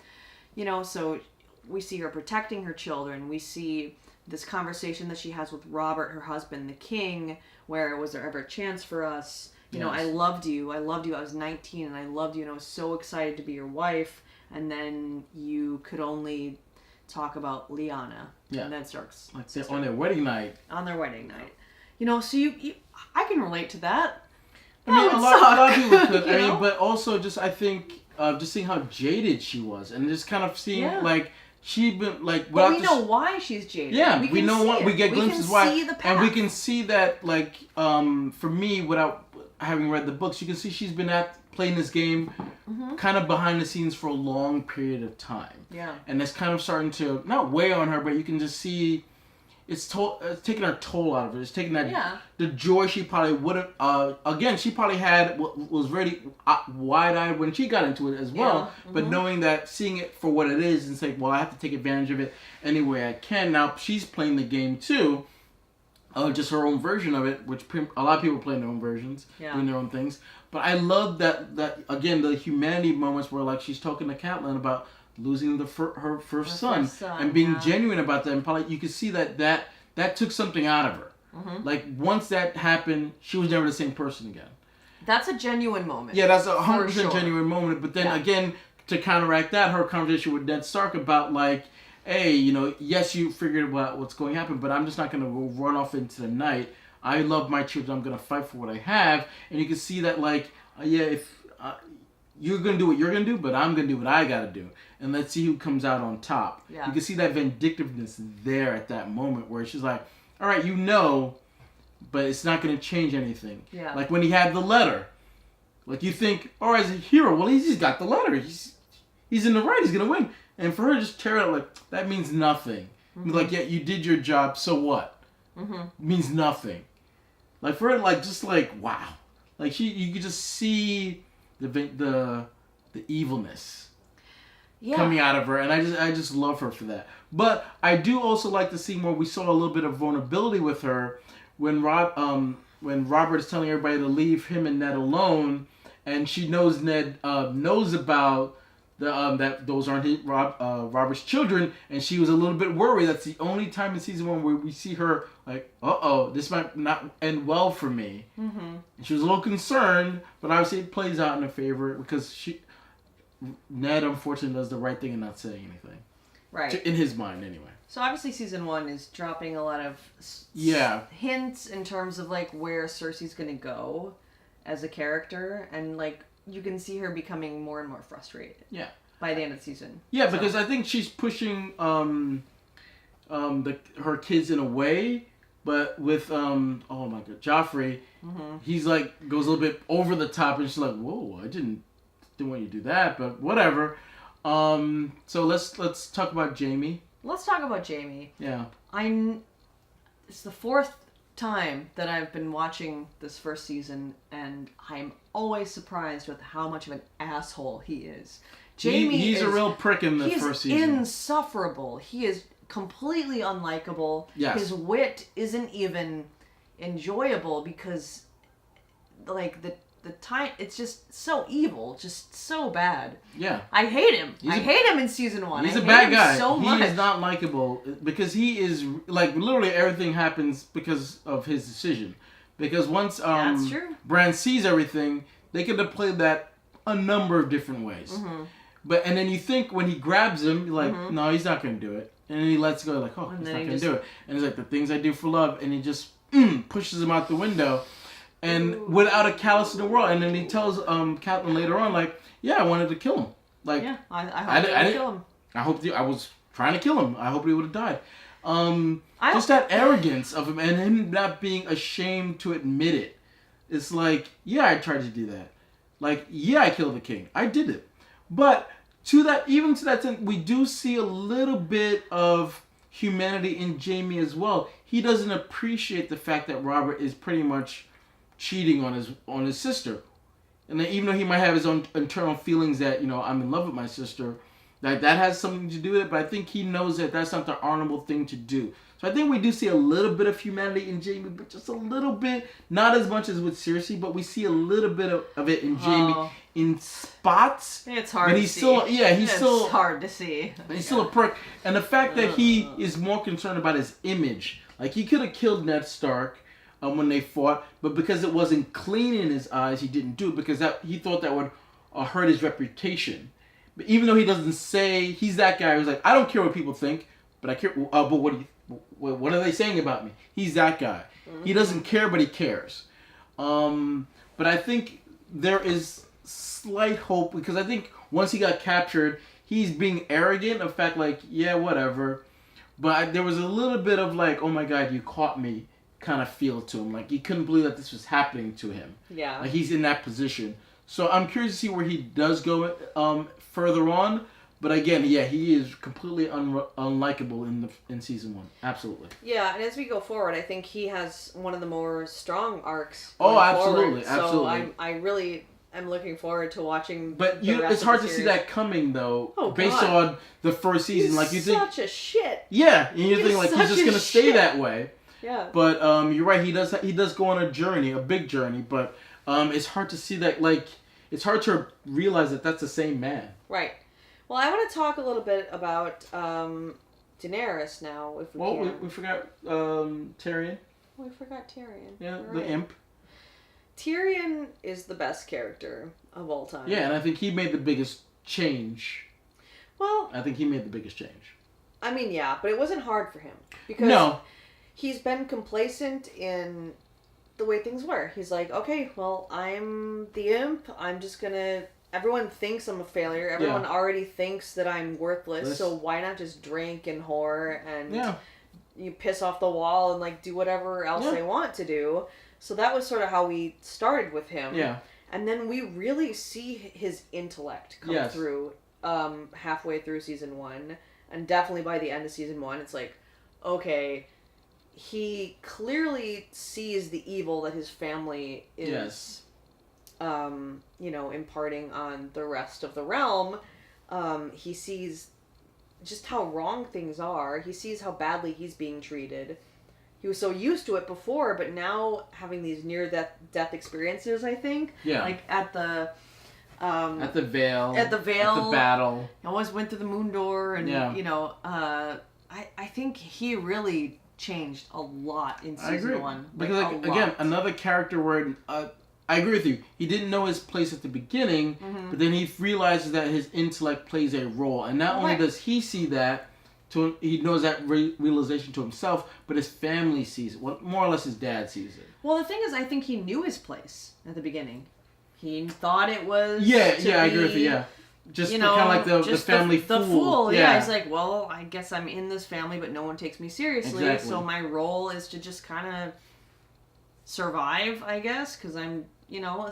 You know, so we see her protecting her children. We see this conversation that she has with Robert, her husband, the king, where was there ever a chance for us? You know, I loved you. I was 19 and I loved you and I was so excited to be your wife. And then you could only talk about Lyanna. And Ned Stark's sister. On their wedding night. On their wedding night. You know, so I can relate to that. I mean, a lot of people could. I know? mean, but also just, I think, just seeing how jaded she was. And just kind of seeing, like, she'd been, like... But we know why she's jaded. Yeah, we know why. We get glimpses why. See the path. And we can see that, like, for me, without having read the books, you can see she's been playing this game kind of behind the scenes for a long period of time. Yeah. And it's kind of starting to, not weigh on her, but you can just see it's taking her toll out of her. It's taking that, the joy she probably would have, again, she probably was very wide-eyed when she got into it as well. Yeah. But knowing that, seeing it for what it is and saying, well, I have to take advantage of it any way I can. Now, she's playing the game too. Just her own version of it, which a lot of people play their own versions, doing their own things. But I love that again, the humanity moments where, like, she's talking to Catelyn about losing her first son and being genuine about that. And probably you could see that took something out of her. Like, once that happened, she was never the same person again. That's a genuine moment. Yeah, that's a 100% genuine moment. But then again, to counteract that, her conversation with Ned Stark about, like, hey, you know, yes, you figured out what's going to happen, but I'm just not going to run off into the night. I love my children. I'm going to fight for what I have. And you can see that, like, if you're going to do what you're going to do, but I'm going to do what I got to do. And let's see who comes out on top. Yeah. You can see that vindictiveness there at that moment where she's like, all right, you know, but it's not going to change anything. Yeah. Like when he had the letter. Like, you think, all right, as a hero, well, he's got the letter. He's in the right. He's going to win. And for her to just tear it out, like, that means nothing. Like, yeah, you did your job, so what? Means nothing. Like, for her, like, just like, wow. Like, you could just see the evilness coming out of her, and I just love her for that. But I do also like the scene where we saw a little bit of vulnerability with her when Robert is telling everybody to leave him and Ned alone, and she knows Ned knows about that those aren't Robert's children, and she was a little bit worried. That's the only time in season 1 where we see her like, this might not end well for me. And she was a little concerned, but obviously it plays out in her favor because Ned unfortunately does the right thing and not saying anything. Right. In his mind, anyway. So obviously season 1 is dropping a lot of hints in terms of, like, where Cersei's going to go as a character, and, like, you can see her becoming more and more frustrated. Yeah. By the end of the season. Yeah, because I think she's pushing her kids in a way, but with oh my god, Joffrey, he's like goes a little bit over the top, and she's like, whoa, I didn't want you to do that, but whatever. So let's talk about Jaime. Let's talk about Jaime. Yeah. It's the 4th time that I've been watching this first season, and I'm always surprised with how much of an asshole he is. He's a real prick in the first season. He's insufferable. He is completely unlikable. Yes. His wit isn't even enjoyable because, like, the time, it's just so evil, just so bad. Yeah. I hate him. I hate him in season 1. He's a bad guy. So much. He is not likable because he is, like, literally everything happens because of his decision. Because once That's true. Bran sees everything, they could have played that a number of different ways. And then you think when he grabs him, you're like, no, he's not going to do it. And then he lets go, like, oh, he's not going to do it. And he's like, the things I do for love. And he just pushes him out the window. And without a callous in the world. And then he tells Catelyn later on, like, yeah, I wanted to kill him. Like, yeah, I didn't kill him. I was trying to kill him. I hope he would have died. Just that arrogance of him and him not being ashamed to admit it. It's like, yeah, I tried to do that. Like, yeah, I killed the king. I did it. But even to that extent, we do see a little bit of humanity in Jaime as well. He doesn't appreciate the fact that Robert is pretty much cheating on his sister. And then even though he might have his own internal feelings that, I'm in love with my sister, that has something to do with it, but I think he knows that that's not the honorable thing to do. So I think we do see a little bit of humanity in Jaime, but just a little bit. Not as much as with Cersei, but we see a little bit of it in Jaime in spots. It's hard to see. It's hard to see. He's still a prick. And the fact that he is more concerned about his image. Like, he could have killed Ned Stark when they fought, but because it wasn't clean in his eyes, he didn't do it because he thought that would hurt his reputation. But even though he doesn't say, he's that guy who's like, I don't care what people think, but I care. But what are they saying about me? He's that guy. He doesn't care, but he cares. But I think there is slight hope because I think once he got captured, he's being arrogant. In fact, like, yeah, whatever. But there was a little bit of like, oh my God, you caught me kind of feel to him. Like, he couldn't believe that this was happening to him. Yeah. Like, he's in that position. So I'm curious to see where he does go further on. But again, yeah, he is completely unlikable in season 1. Absolutely. Yeah, and as we go forward, I think he has one of the more strong arcs. Oh, absolutely, forward. absolutely. So I really am looking forward to watching. But it's hard to see that coming though, based on the first season. He's like you think, such a shit. Yeah, and you think like he's just gonna stay that way. Yeah. But you're right. He does go on a journey, a big journey. But it's hard to see that. Like, it's hard to realize that that's the same man. Right. Well, I want to talk a little bit about Daenerys now, if we can. Well, we forgot Tyrion. We forgot Tyrion. Yeah, the imp. Tyrion is the best character of all time. Yeah, and I think he made the biggest change. Well, I think he made the biggest change. I mean, yeah, but it wasn't hard for him. Because he's been complacent in the way things were. He's like, okay, well, I'm the imp. I'm just going to... Everyone thinks I'm a failure. Everyone already thinks that I'm worthless. So why not just drink and whore and you piss off the wall and like do whatever else I want to do. So that was sort of how we started with him. Yeah. And then we really see his intellect come through halfway through season 1. And definitely by the end of season 1, it's like, okay, he clearly sees the evil that his family is... imparting on the rest of the realm. He sees just how wrong things are. He sees how badly he's being treated. He was so used to it before, but now having these near-death experiences, I think. Yeah. Like at the Vale. At the battle. I always went through the moon door, and, I think he really changed a lot in season 1. Because, again, another character where... I agree with you. He didn't know his place at the beginning, but then he realizes that his intellect plays a role. And not only does he see that, he knows that realization to himself, but his family sees it. Well, more or less his dad sees it. Well, the thing is, I think he knew his place at the beginning. He thought it was I agree with you, Just kind of like the family fool. The fool, He's like, well, I guess I'm in this family, but no one takes me seriously. Exactly. So my role is to just kind of survive, I guess, because I'm...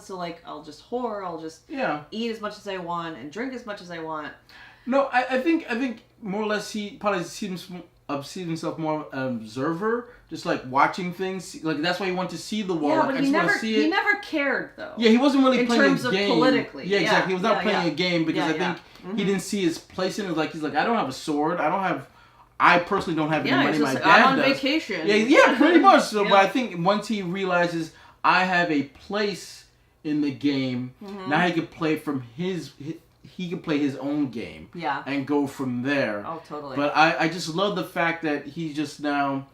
so like, I'll just whore, I'll just eat as much as I want and drink as much as I want. No, I think more or less he probably sees himself more an observer, just like watching things. Like, that's why he wanted to see the wall. Yeah, but he never cared, though. Yeah, he wasn't really playing a game. In terms of politically. Yeah, exactly. He was not playing a game because I think he didn't see his place in it. Like, he's like, I don't have a sword. I personally don't have any money. My dad does. I'm on vacation. Yeah, pretty much. So, but I think once he realizes... I have a place in the game. Now he can play from he can play his own game. Yeah. And go from there. Oh, totally. But I just love the fact that he just now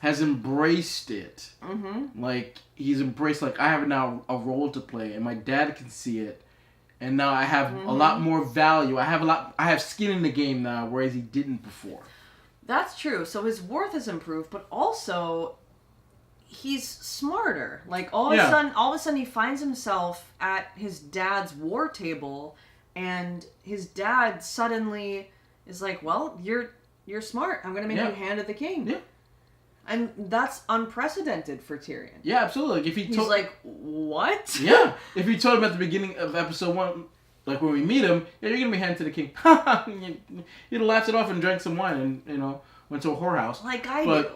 has embraced it. Mm-hmm. Like, he's embraced, like, I have now a role to play, and my dad can see it. And now I have a lot more value. I have skin in the game now, whereas he didn't before. That's true. So his worth has improved, but also he's smarter. Like all of a sudden he finds himself at his dad's war table, and his dad suddenly is like, "Well, you're smart. I'm going to make you Hand of the King." Yeah. And that's unprecedented for Tyrion. Yeah, absolutely. Like, if he's like, "What?" Yeah. If you told him at the beginning of episode 1, like when we meet him, yeah, you're gonna be Hand to the King. He'd have laughed it off and drank some wine and went to a whorehouse. Like I do,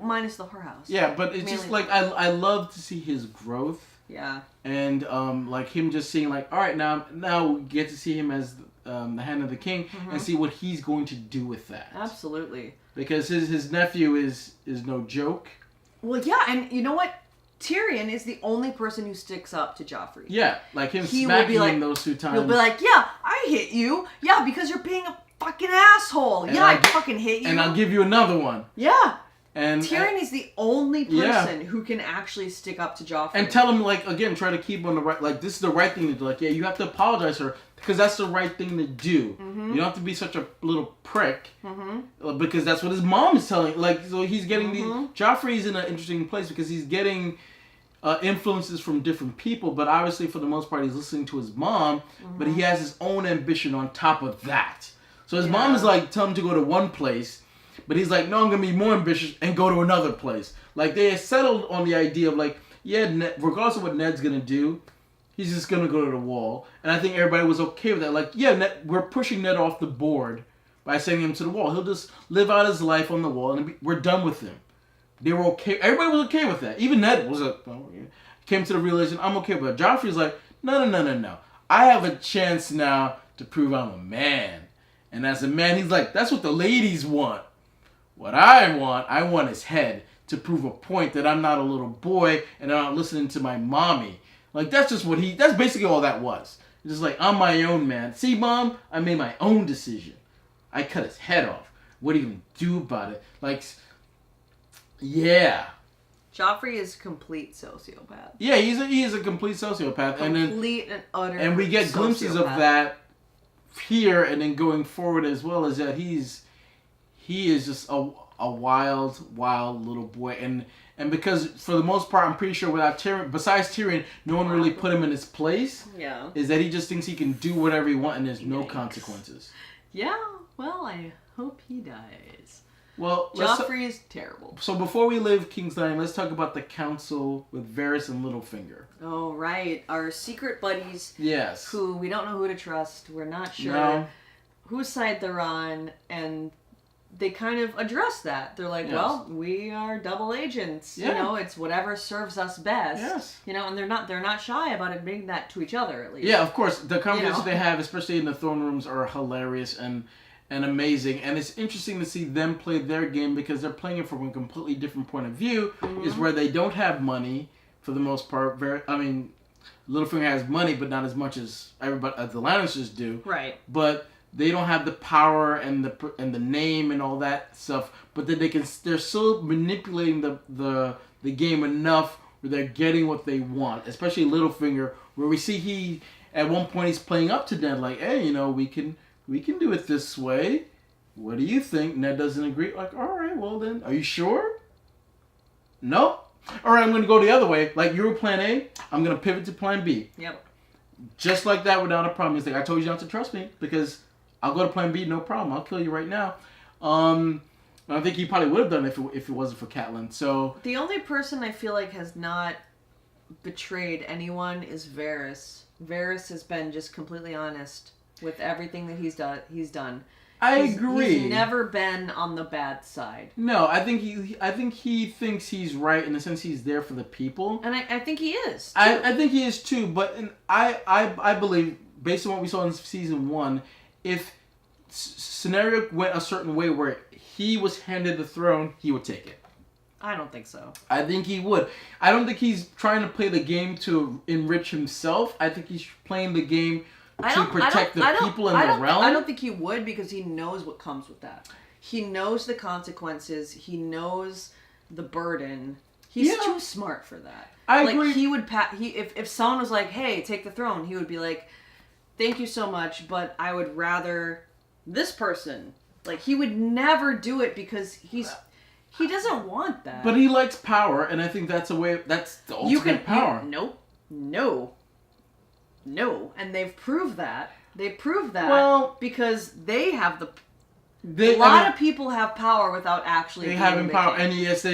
minus the whorehouse. Yeah, but it's just like I love to see his growth. Yeah. And like him just seeing like, all right, now we get to see him as the Hand of the King and see what he's going to do with that. Absolutely. Because his nephew is no joke. Well, yeah, and you know what? Tyrion is the only person who sticks up to Joffrey. Yeah, like him smacking him those 2 times. He'll be like, yeah, I hit you. Yeah, because you're being a fucking asshole. And I fucking hit you. And I'll give you another one. Yeah. And Tyrion is the only person who can actually stick up to Joffrey. And tell him, like, again, try to keep on the right, like, this is the right thing to do. Like, yeah, you have to apologize to her, because that's the right thing to do. Mm-hmm. You don't have to be such a little prick, because that's what his mom is telling. Like, so he's getting Joffrey's in an interesting place, because he's getting influences from different people, but obviously, for the most part, he's listening to his mom, but he has his own ambition on top of that. So his mom is, like, telling him to go to one place, but he's like, no, I'm going to be more ambitious and go to another place. Like, they settled on the idea of, like, yeah, regardless of what Ned's going to do, he's just going to go to the wall. And I think everybody was okay with that. Like, yeah, we're pushing Ned off the board by sending him to the wall. He'll just live out his life on the wall, and we're done with him. They were okay. Everybody was okay with that. Even Ned came to the realization, I'm okay with it. Joffrey's like, no. I have a chance now to prove I'm a man. And as a man, he's like, that's what the ladies want. What I want his head to prove a point that I'm not a little boy and I'm not listening to my mommy. Like, that's basically all that was. It's just like, I'm my own man. See, Mom, I made my own decision. I cut his head off. What are you going to do about it? Like, yeah. Joffrey is a complete sociopath. Yeah, he is a complete sociopath. Complete and utter And we get glimpses of that here, and then going forward as well, is that he is just a wild little boy, and because for the most part, I'm pretty sure without Tyrion, besides Tyrion, no one really put him in his place. Yeah, is that he just thinks he can do whatever he wants and there's no consequences. Yeah, well, I hope he dies. Well, Joffrey is terrible. So before we leave King's Landing, let's talk about the council with Varys and Littlefinger. Oh, right. Our secret buddies. Yes. Who we don't know who to trust. We're not sure whose side they're on. And they kind of address that. They're like, well, we are double agents. Yeah. You know, it's whatever serves us best. Yes. You know, and they're not shy about admitting that to each other, at least. Yeah, of course. The conversations they have, especially in the throne rooms, are hilarious and amazing, and it's interesting to see them play their game because they're playing it from a completely different point of view. Is where they don't have money for the most part. Littlefinger has money, but not as much as everybody, as the Lannisters do. Right. But they don't have the power and the name and all that stuff. But then they're still manipulating the game enough where they're getting what they want. Especially Littlefinger, where we see at one point he's playing up to Ned, like, hey, we can do it this way. What do you think? Ned doesn't agree. Like, all right, well then, are you sure? Nope. All right, I'm going to go the other way. Like, you were plan A, I'm going to pivot to plan B. Yep. Just like that, without a problem. He's like, I told you not to trust me because I'll go to plan B, no problem. I'll kill you right now. I think he probably would have done it if it wasn't for Catelyn. So the only person I feel like has not betrayed anyone is Varys. Varys has been just completely honest with everything that he's done. I agree. He's never been on the bad side. No, I think he thinks he's right in the sense he's there for the people. And I think he is, too. I think he is too, but I believe, based on what we saw in season 1, if scenario went a certain way where he was handed the throne, he would take it. I don't think so. I think he would. I don't think he's trying to play the game to enrich himself. I think he's playing the game to protect the people in the realm. I don't think he would because he knows what comes with that. He knows the consequences. He knows the burden. He's Yeah. too smart for that. I like, agree. He would if someone was like, "Hey, take the throne," he would be like, "Thank you so much, but I would rather this person." Like, he would never do it because he doesn't want that. But he likes power, and I think that's the ultimate power. No, and they've proved that. Well, because they have a lot of people have power without actually being having the power, king. and yes,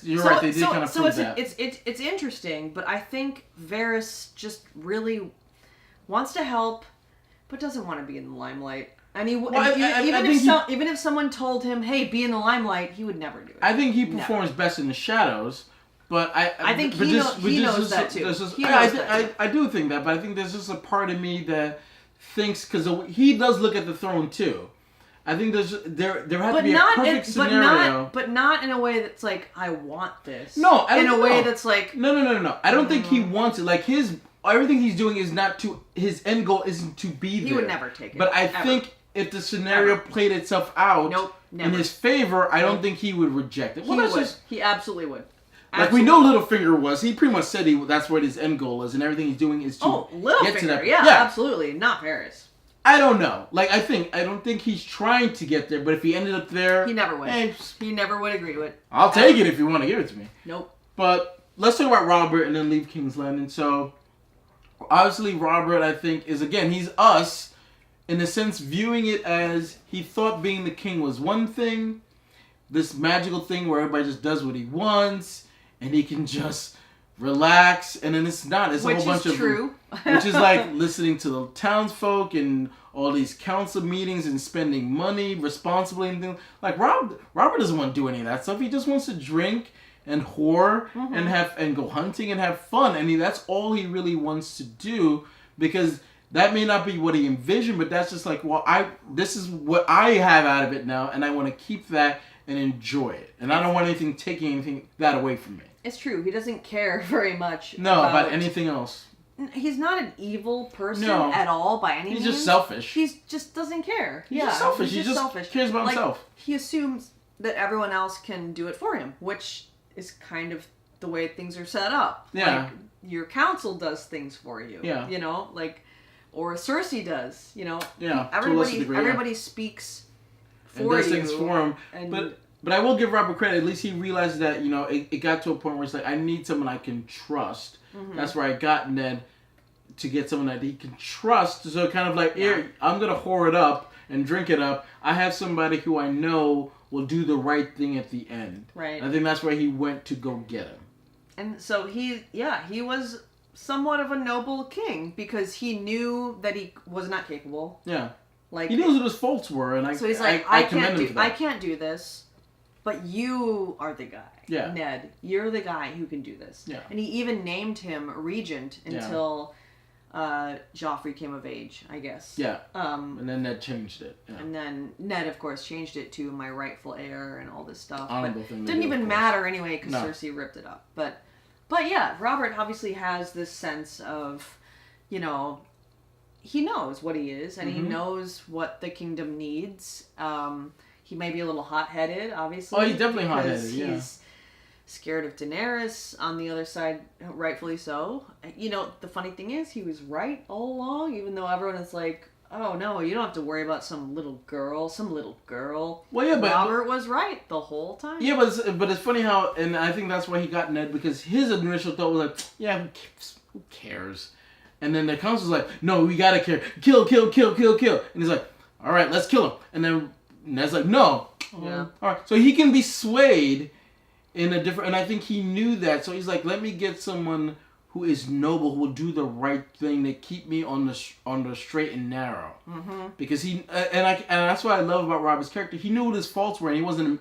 you're right. They did kind of prove that. It's interesting, but I think Varys just really wants to help, but doesn't want to be in the limelight. And even if someone told him, "Hey, be in the limelight," he would never do it. I think he performs best in the shadows, but I think he knows that too. I do think that, but I think there's just a part of me that thinks, because he does look at the throne too. I think there has to be a perfect scenario, but not in a way that's like, I want this. No, in a way that's like, no. I don't think he wants it. Like, everything he's doing is not to, his end goal isn't to be there. He would never take it. But I think if the scenario played itself out in his favor, I don't think he would reject it. Well, he absolutely would. Like, we know Littlefinger was. He pretty much said that's what his end goal is, and everything he's doing is to get to that. Yeah, absolutely. Not Varys. I don't know. Like, I don't think he's trying to get there, but if he ended up there... He never would. He never would agree to it. I'll take it if you want to give it to me. Nope. But let's talk about Robert and then leave King's Landing. So, obviously, Robert, I think, is, again, he's us, in a sense, viewing it as he thought being the king was one thing, this magical thing where everybody just does what he wants, and he can just relax, and then it's not. It's a whole bunch of... Which is like listening to the townsfolk and all these council meetings and spending money responsibly and things. Like, Robert doesn't want to do any of that stuff. He just wants to drink and whore and go hunting and have fun. And that's all he really wants to do, because that may not be what he envisioned, but that's just like, well, this is what I have out of it now, and I want to keep that and enjoy it. And I don't want anything taking that away from me. It's true. He doesn't care very much about anything else. He's not an evil person at all by any means. He's just selfish. He just doesn't care. He's just selfish. He just selfish. Cares about himself. He assumes that everyone else can do it for him, which is kind of the way things are set up. Yeah. Like, your council does things for you. Yeah. You know, like, or Cersei does. You know. Yeah. Everybody speaks for you. And does things for him. But I will give Robert credit. At least he realized that, it got to a point where it's like, I need someone I can trust. Mm-hmm. That's where I got Ned, to get someone that he can trust. So kind of like, here, I'm going to whore it up and drink it up. I have somebody who I know will do the right thing at the end. Right. And I think that's where he went to go get him. And so he was somewhat of a noble king, because he knew that he was not capable. Yeah. Like, he knew what his faults were, and so he's like, I can't do this. But you are the guy, Ned. You're the guy who can do this. Yeah. And he even named him regent until Joffrey came of age, I guess. Yeah. And then Ned changed it. Yeah. And then Ned, of course, changed it to my rightful heir and all this stuff. Honorable but thing it didn't even matter anyway, because No. Cersei ripped it up. But yeah, Robert obviously has this sense of, he knows what he is, and he knows what the kingdom needs. He may be a little hot-headed, obviously. Oh, he's definitely hot-headed, yeah. He's scared of Daenerys. On the other side, rightfully so. The funny thing is, he was right all along, even though everyone is like, oh, no, you don't have to worry about some little girl. Well, yeah, but Robert was right the whole time. Yeah, but it's funny how, and I think that's why he got Ned, because his initial thought was like, yeah, who cares? And then the council's like, no, we gotta care. Kill. And he's like, all right, let's kill him. And then Ned's like, no. Yeah. All right. So he can be swayed in a different... And I think he knew that. So he's like, let me get someone who is noble, who will do the right thing to keep me on the straight and narrow. Mm-hmm. Because he... And that's what I love about Robert's character. He knew what his faults were, and he wasn't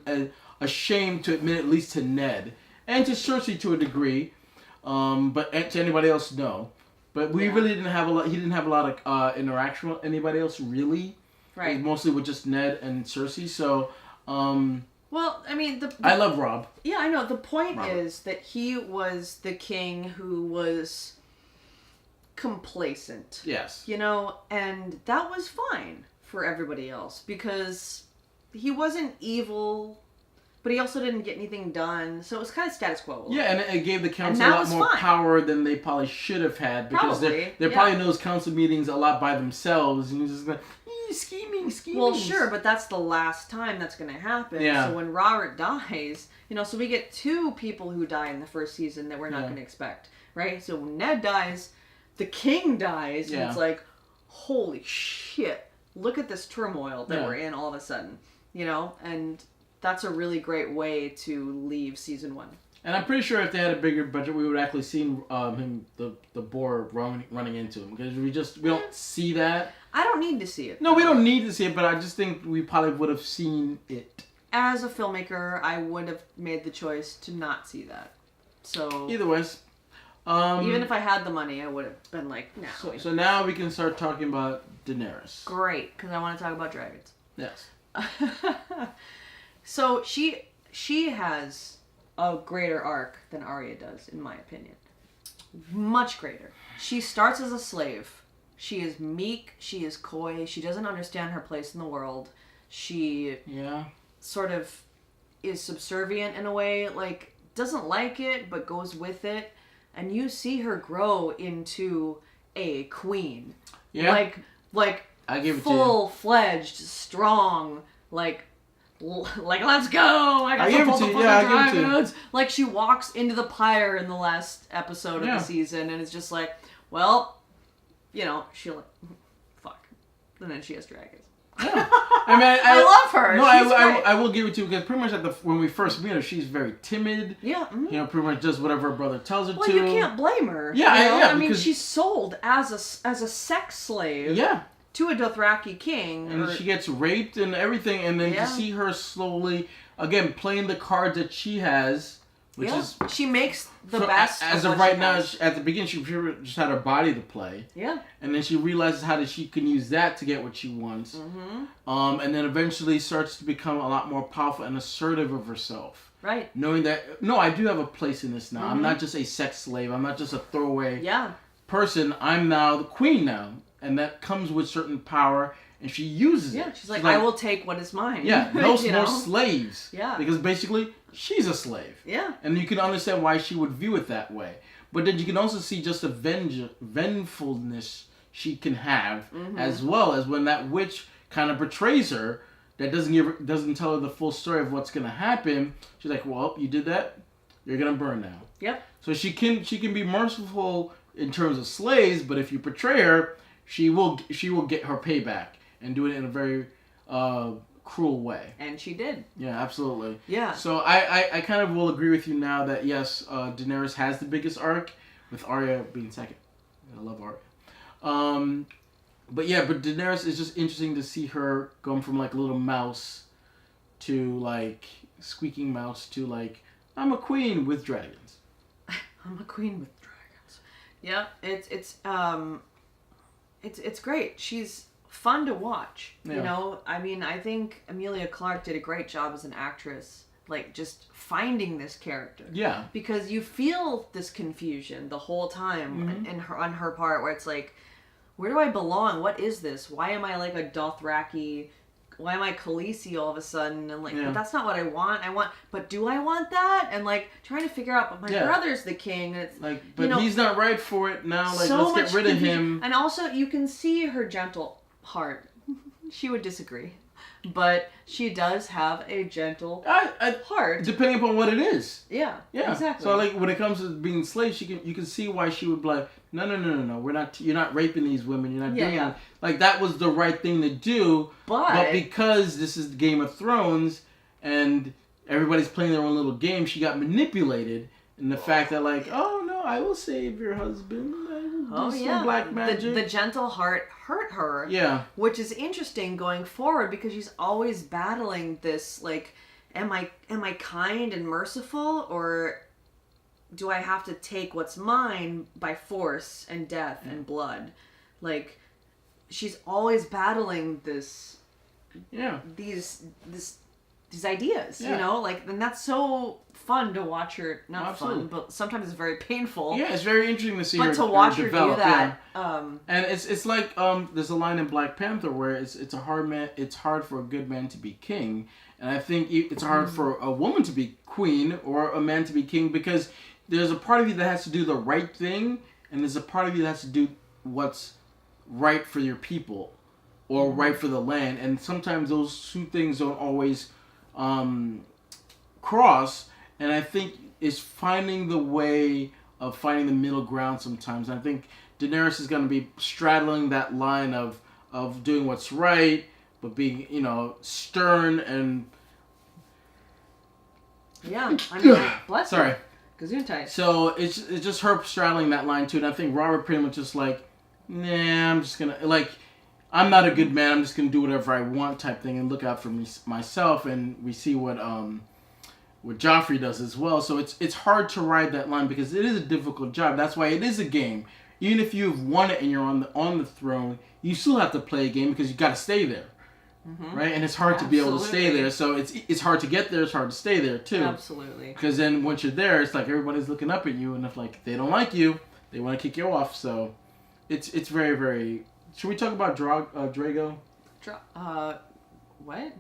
ashamed to admit, at least to Ned. And to Cersei to a degree. But to anybody else, no. But we really didn't have a lot... He didn't have a lot of interaction with anybody else, really. Right. Mostly with just Ned and Cersei, so... well, I mean... I love Rob. Yeah, I know. The point is that he was the king who was complacent. Yes. And that was fine for everybody else, because he wasn't evil but he also didn't get anything done, so it was kind of status quo. Yeah, and it gave the council a lot more power than they probably should have had, because they're probably in those council meetings a lot by themselves, and he's just like, scheming. Well, sure, but that's the last time that's going to happen. Yeah. So when Robert dies, so we get 2 people who die in the first season that we're not going to expect, right? So when Ned dies, the king dies, and it's like, holy shit, look at this turmoil that we're in all of a sudden, and that's a really great way to leave season 1. And I'm pretty sure if they had a bigger budget, we would actually see him, the boar running into him, because we don't see that. I don't need to see it. No, we don't need to see it, but I just think we probably would have seen it. As a filmmaker, I would have made the choice to not see that. So either ways, even if I had the money, I would have been like, no. So now we can start talking about Daenerys. Great, because I want to talk about dragons. Yes. So she has a greater arc than Arya does, in my opinion. Much greater. She starts as a slave. She is meek. She is coy. She doesn't understand her place in the world. She sort of is subservient in a way, like, doesn't like it, but goes with it. And you see her grow into a queen. Yeah. Like I give it full-fledged, strong, like let's go! I give it to you. Yeah, I give it to you. Like, she walks into the pyre in the last episode of the season, and it's just like, well, she fuck, and then she has dragons. Yeah. I mean, I love her. No, She's I will give it to you, because pretty much when we first meet her, she's very timid. Yeah. Mm-hmm. Pretty much does whatever her brother tells her to. Well, you can't blame her. Yeah, I mean, she's sold as a sex slave. Yeah. To a Dothraki king. And she gets raped and everything, and then to see her slowly, again, playing the cards that she has, which is... She makes the best as of right now, at the beginning, she just had her body to play. Yeah. And then she realizes she can use that to get what she wants. Mm-hmm. And then eventually starts to become a lot more powerful and assertive of herself. Right. Knowing that, no, I do have a place in this now. Mm-hmm. I'm not just a sex slave. I'm not just a throwaway person. I'm now the queen now. And that comes with certain power, and she uses it. Yeah, she's like, I will take what is mine. Yeah, no more slaves. Yeah. Because basically, she's a slave. Yeah. And you can understand why she would view it that way. But then you can also see just the vengefulness she can have, as well as when that witch kind of betrays her, that doesn't tell her the full story of what's going to happen. She's like, well, you did that, you're going to burn now. Yep. So she can be merciful in terms of slaves, but if you betray her, she will get her payback and do it in a very cruel way. And she did. Yeah, absolutely. Yeah. So I kind of will agree with you now that yes, Daenerys has the biggest arc, with Arya being second. I love Arya. But Daenerys is just interesting to see her going from like a little mouse to like squeaking mouse to like, I'm a queen with dragons. I'm a queen with dragons. Yeah, it's great. She's fun to watch. Yeah. I mean, I think Emilia Clarke did a great job as an actress, like just finding this character. Yeah. Because you feel this confusion the whole time on her part, where it's like, where do I belong? What is this? Why am I like a Dothraki? Why am I Khaleesi all of a sudden? And like, but that's not what I want. But do I want that? And like, trying to figure out, but my brother's the king. And it's like, but he's not right for it now. Like, so let's get rid of him. And also, you can see her gentle heart. She would disagree, but she does have a gentle heart. Depending upon what it is. Yeah. Yeah. Exactly. So like, when it comes to being slaves, you can see why she would be like, no. We're not. You're not raping these women. You're not doing it. Like, that was the right thing to do. But because this is Game of Thrones and everybody's playing their own little game, she got manipulated. And the fact that like, oh no, I will save your husband. I will do some black magic. The gentle heart hurt her. Yeah. Which is interesting going forward, because she's always battling this like, am I kind and merciful, or do I have to take what's mine by force and death and blood? Like, she's always battling this. Yeah. These ideas, like, and that's so fun to watch her. Not Absolutely. Fun, but sometimes it's very painful. Yeah, it's very interesting to see her. But to watch her develop, do that, and it's like there's a line in Black Panther where it's hard for a good man to be king, And I think it's hard for a woman to be queen or a man to be king because there's a part of you that has to do the right thing, and there's a part of you that has to do what's right for your people or right for the land. And sometimes those two things don't always cross. And I think it's finding the way of finding the middle ground sometimes. And I think Daenerys is going to be straddling that line of doing what's right, but being, stern and... Yeah, I mean, bless her. Sorry. Gesundheit. So it's just her straddling that line too. And I think Robert pretty much just like, nah, I'm just going to... I'm not a good man. I'm just going to do whatever I want type thing and look out for myself. And we see what Joffrey does as well. So it's hard to ride that line because it is a difficult job. That's why it is a game. Even if you've won it and you're on the throne, you still have to play a game because you got to stay there, right? And it's hard to be able to stay there. So it's hard to get there. It's hard to stay there too. Absolutely. Because then once you're there, it's like everybody's looking up at you, and if they don't like you, they want to kick you off. So it's very, very. Should we talk about Drago? What?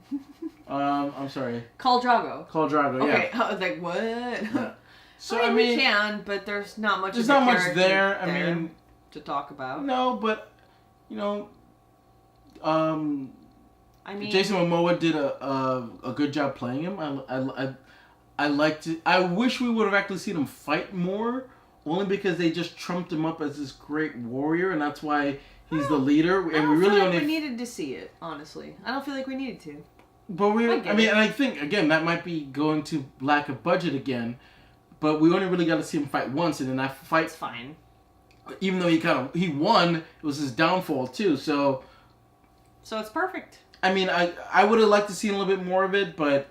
I'm sorry. Khal Drogo. Khal Drogo. Yeah. Okay. I was like, what? Yeah. So I mean, we can, but there's not much. There's not much there. I mean, to talk about. No, but I mean, Jason Momoa did a good job playing him. I liked it. I wish we would have actually seen him fight more, only because they just trumped him up as this great warrior, and that's why he's the leader. And I don't we really feel like we needed to see it. Honestly, I don't feel like we needed to. But and I think again that might be going to lack of budget again. But we only really got to see him fight once, and then that fight's fine. Even though he won, it was his downfall too. So it's perfect. I mean, I would have liked to see a little bit more of it, but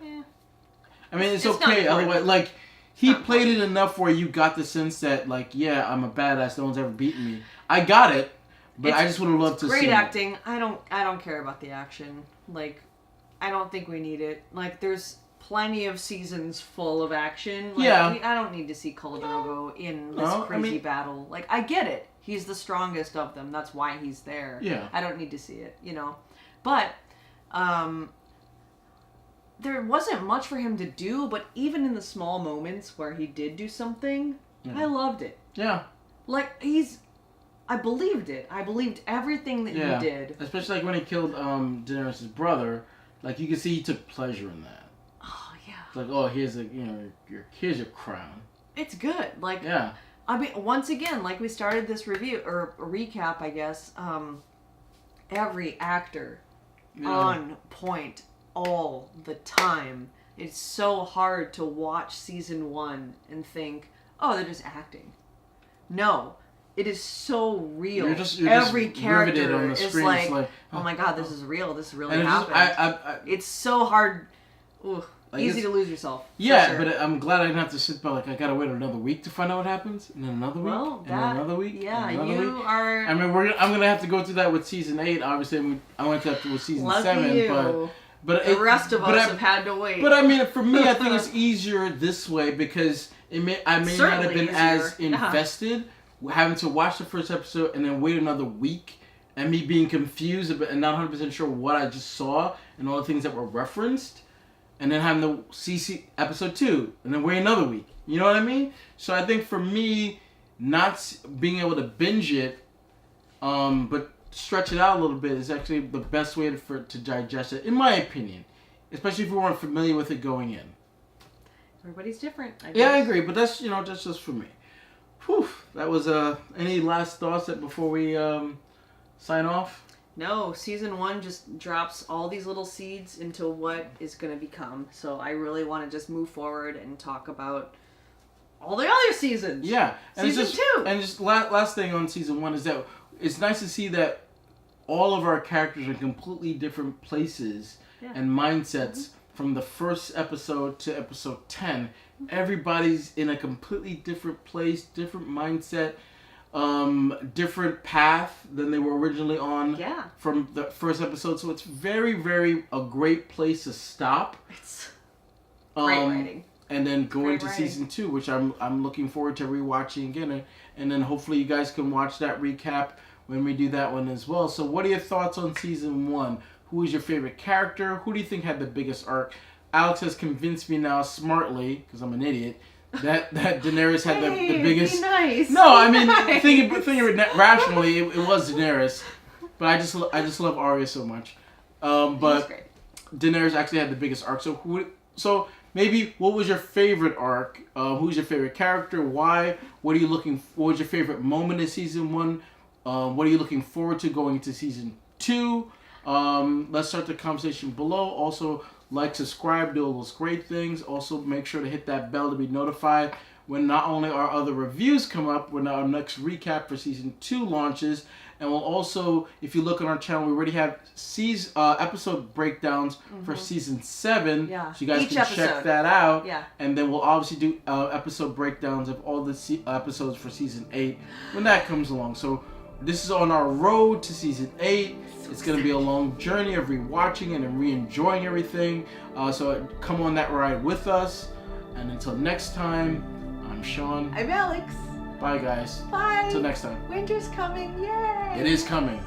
I mean, it's okay. Otherwise, he played it enough where you got the sense that, yeah, I'm a badass. No one's ever beaten me. I got it, but I just would have loved to see. Great acting. I don't care about the action. I don't think we need it. There's plenty of seasons full of action. I don't need to see Khal Drogo in this crazy battle. I get it. He's the strongest of them. That's why he's there. Yeah. I don't need to see it, But there wasn't much for him to do, but even in the small moments where he did do something, I loved it. Yeah. I believed it. I believed everything that he did. Especially when he killed Daenerys' brother. You could see he took pleasure in that. Oh yeah. It's here's here's your crown. It's good. Yeah. I mean, once again, we started this review or recap, I guess. Every actor on point all the time. It's so hard to watch season 1 and think, oh, they're just acting. No. It is so real. You're every character on the is screen. Oh my god, this is real. This really happened. It's so hard. Easy to lose yourself. Yeah, sure. but I'm glad I didn't have to sit by. I gotta wait another week to find out what happens, and then another week, and then another week. Yeah, and another you week. are. I mean, I'm gonna have to go through that with season 8. Obviously, I went to with season 7, you. but the rest of us have had to wait. But I mean, for me, I think it's easier this way because I may Certainly not have been easier. as invested. Having to watch the first episode and then wait another week and me being confused and not 100% sure what I just saw and all the things that were referenced and then having to see episode 2 and then wait another week. You know what I mean? So I think for me, not being able to binge it, but stretch it out a little bit is actually the best way to digest it, in my opinion. Especially if you weren't familiar with it going in. Everybody's different. Yeah, I agree, but that's that's just for me. Whew, that was any last thoughts before we sign off? No, season 1 just drops all these little seeds into what is going to become. So I really want to just move forward and talk about all the other seasons. Yeah, and season 2. And just last thing on season 1 is that it's nice to see that all of our characters are in completely different places and mindsets from the first episode to episode 10. Everybody's in a completely different place, different mindset, different path than they were originally on from the first episode. So it's very, very a great place to stop. It's great writing. And then go into season 2, which I'm looking forward to rewatching again. And then hopefully you guys can watch that recap when we do that one as well. So what are your thoughts on season 1? Who is your favorite character? Who do you think had the biggest arc? Alex has convinced me now smartly, because I'm an idiot, that Daenerys had the biggest. Be nice. No, I mean, Nice. thinking rationally, it was Daenerys, but I just love Arya so much. But great. Daenerys actually had the biggest arc. So maybe what was your favorite arc? Who's your favorite character? Why? What was your favorite moment in season 1? What are you looking forward to going into season 2? Let's start the conversation below. Also, like, subscribe, do all those great things. Also, make sure to hit that bell to be notified when not only our other reviews come up, when our next recap for season 2 launches. And we'll also, if you look on our channel, we already have episode breakdowns for season 7. Yeah. So you guys Each can episode. check that out. Yeah. And then we'll obviously do episode breakdowns of all the episodes for season 8 when that comes along. So this is on our road to season 8. It's going to be a long journey of rewatching and re-enjoying everything. So come on that ride with us. And until next time, I'm Sean. I'm Alex. Bye, guys. Bye. Until next time. Winter's coming. Yay. It is coming.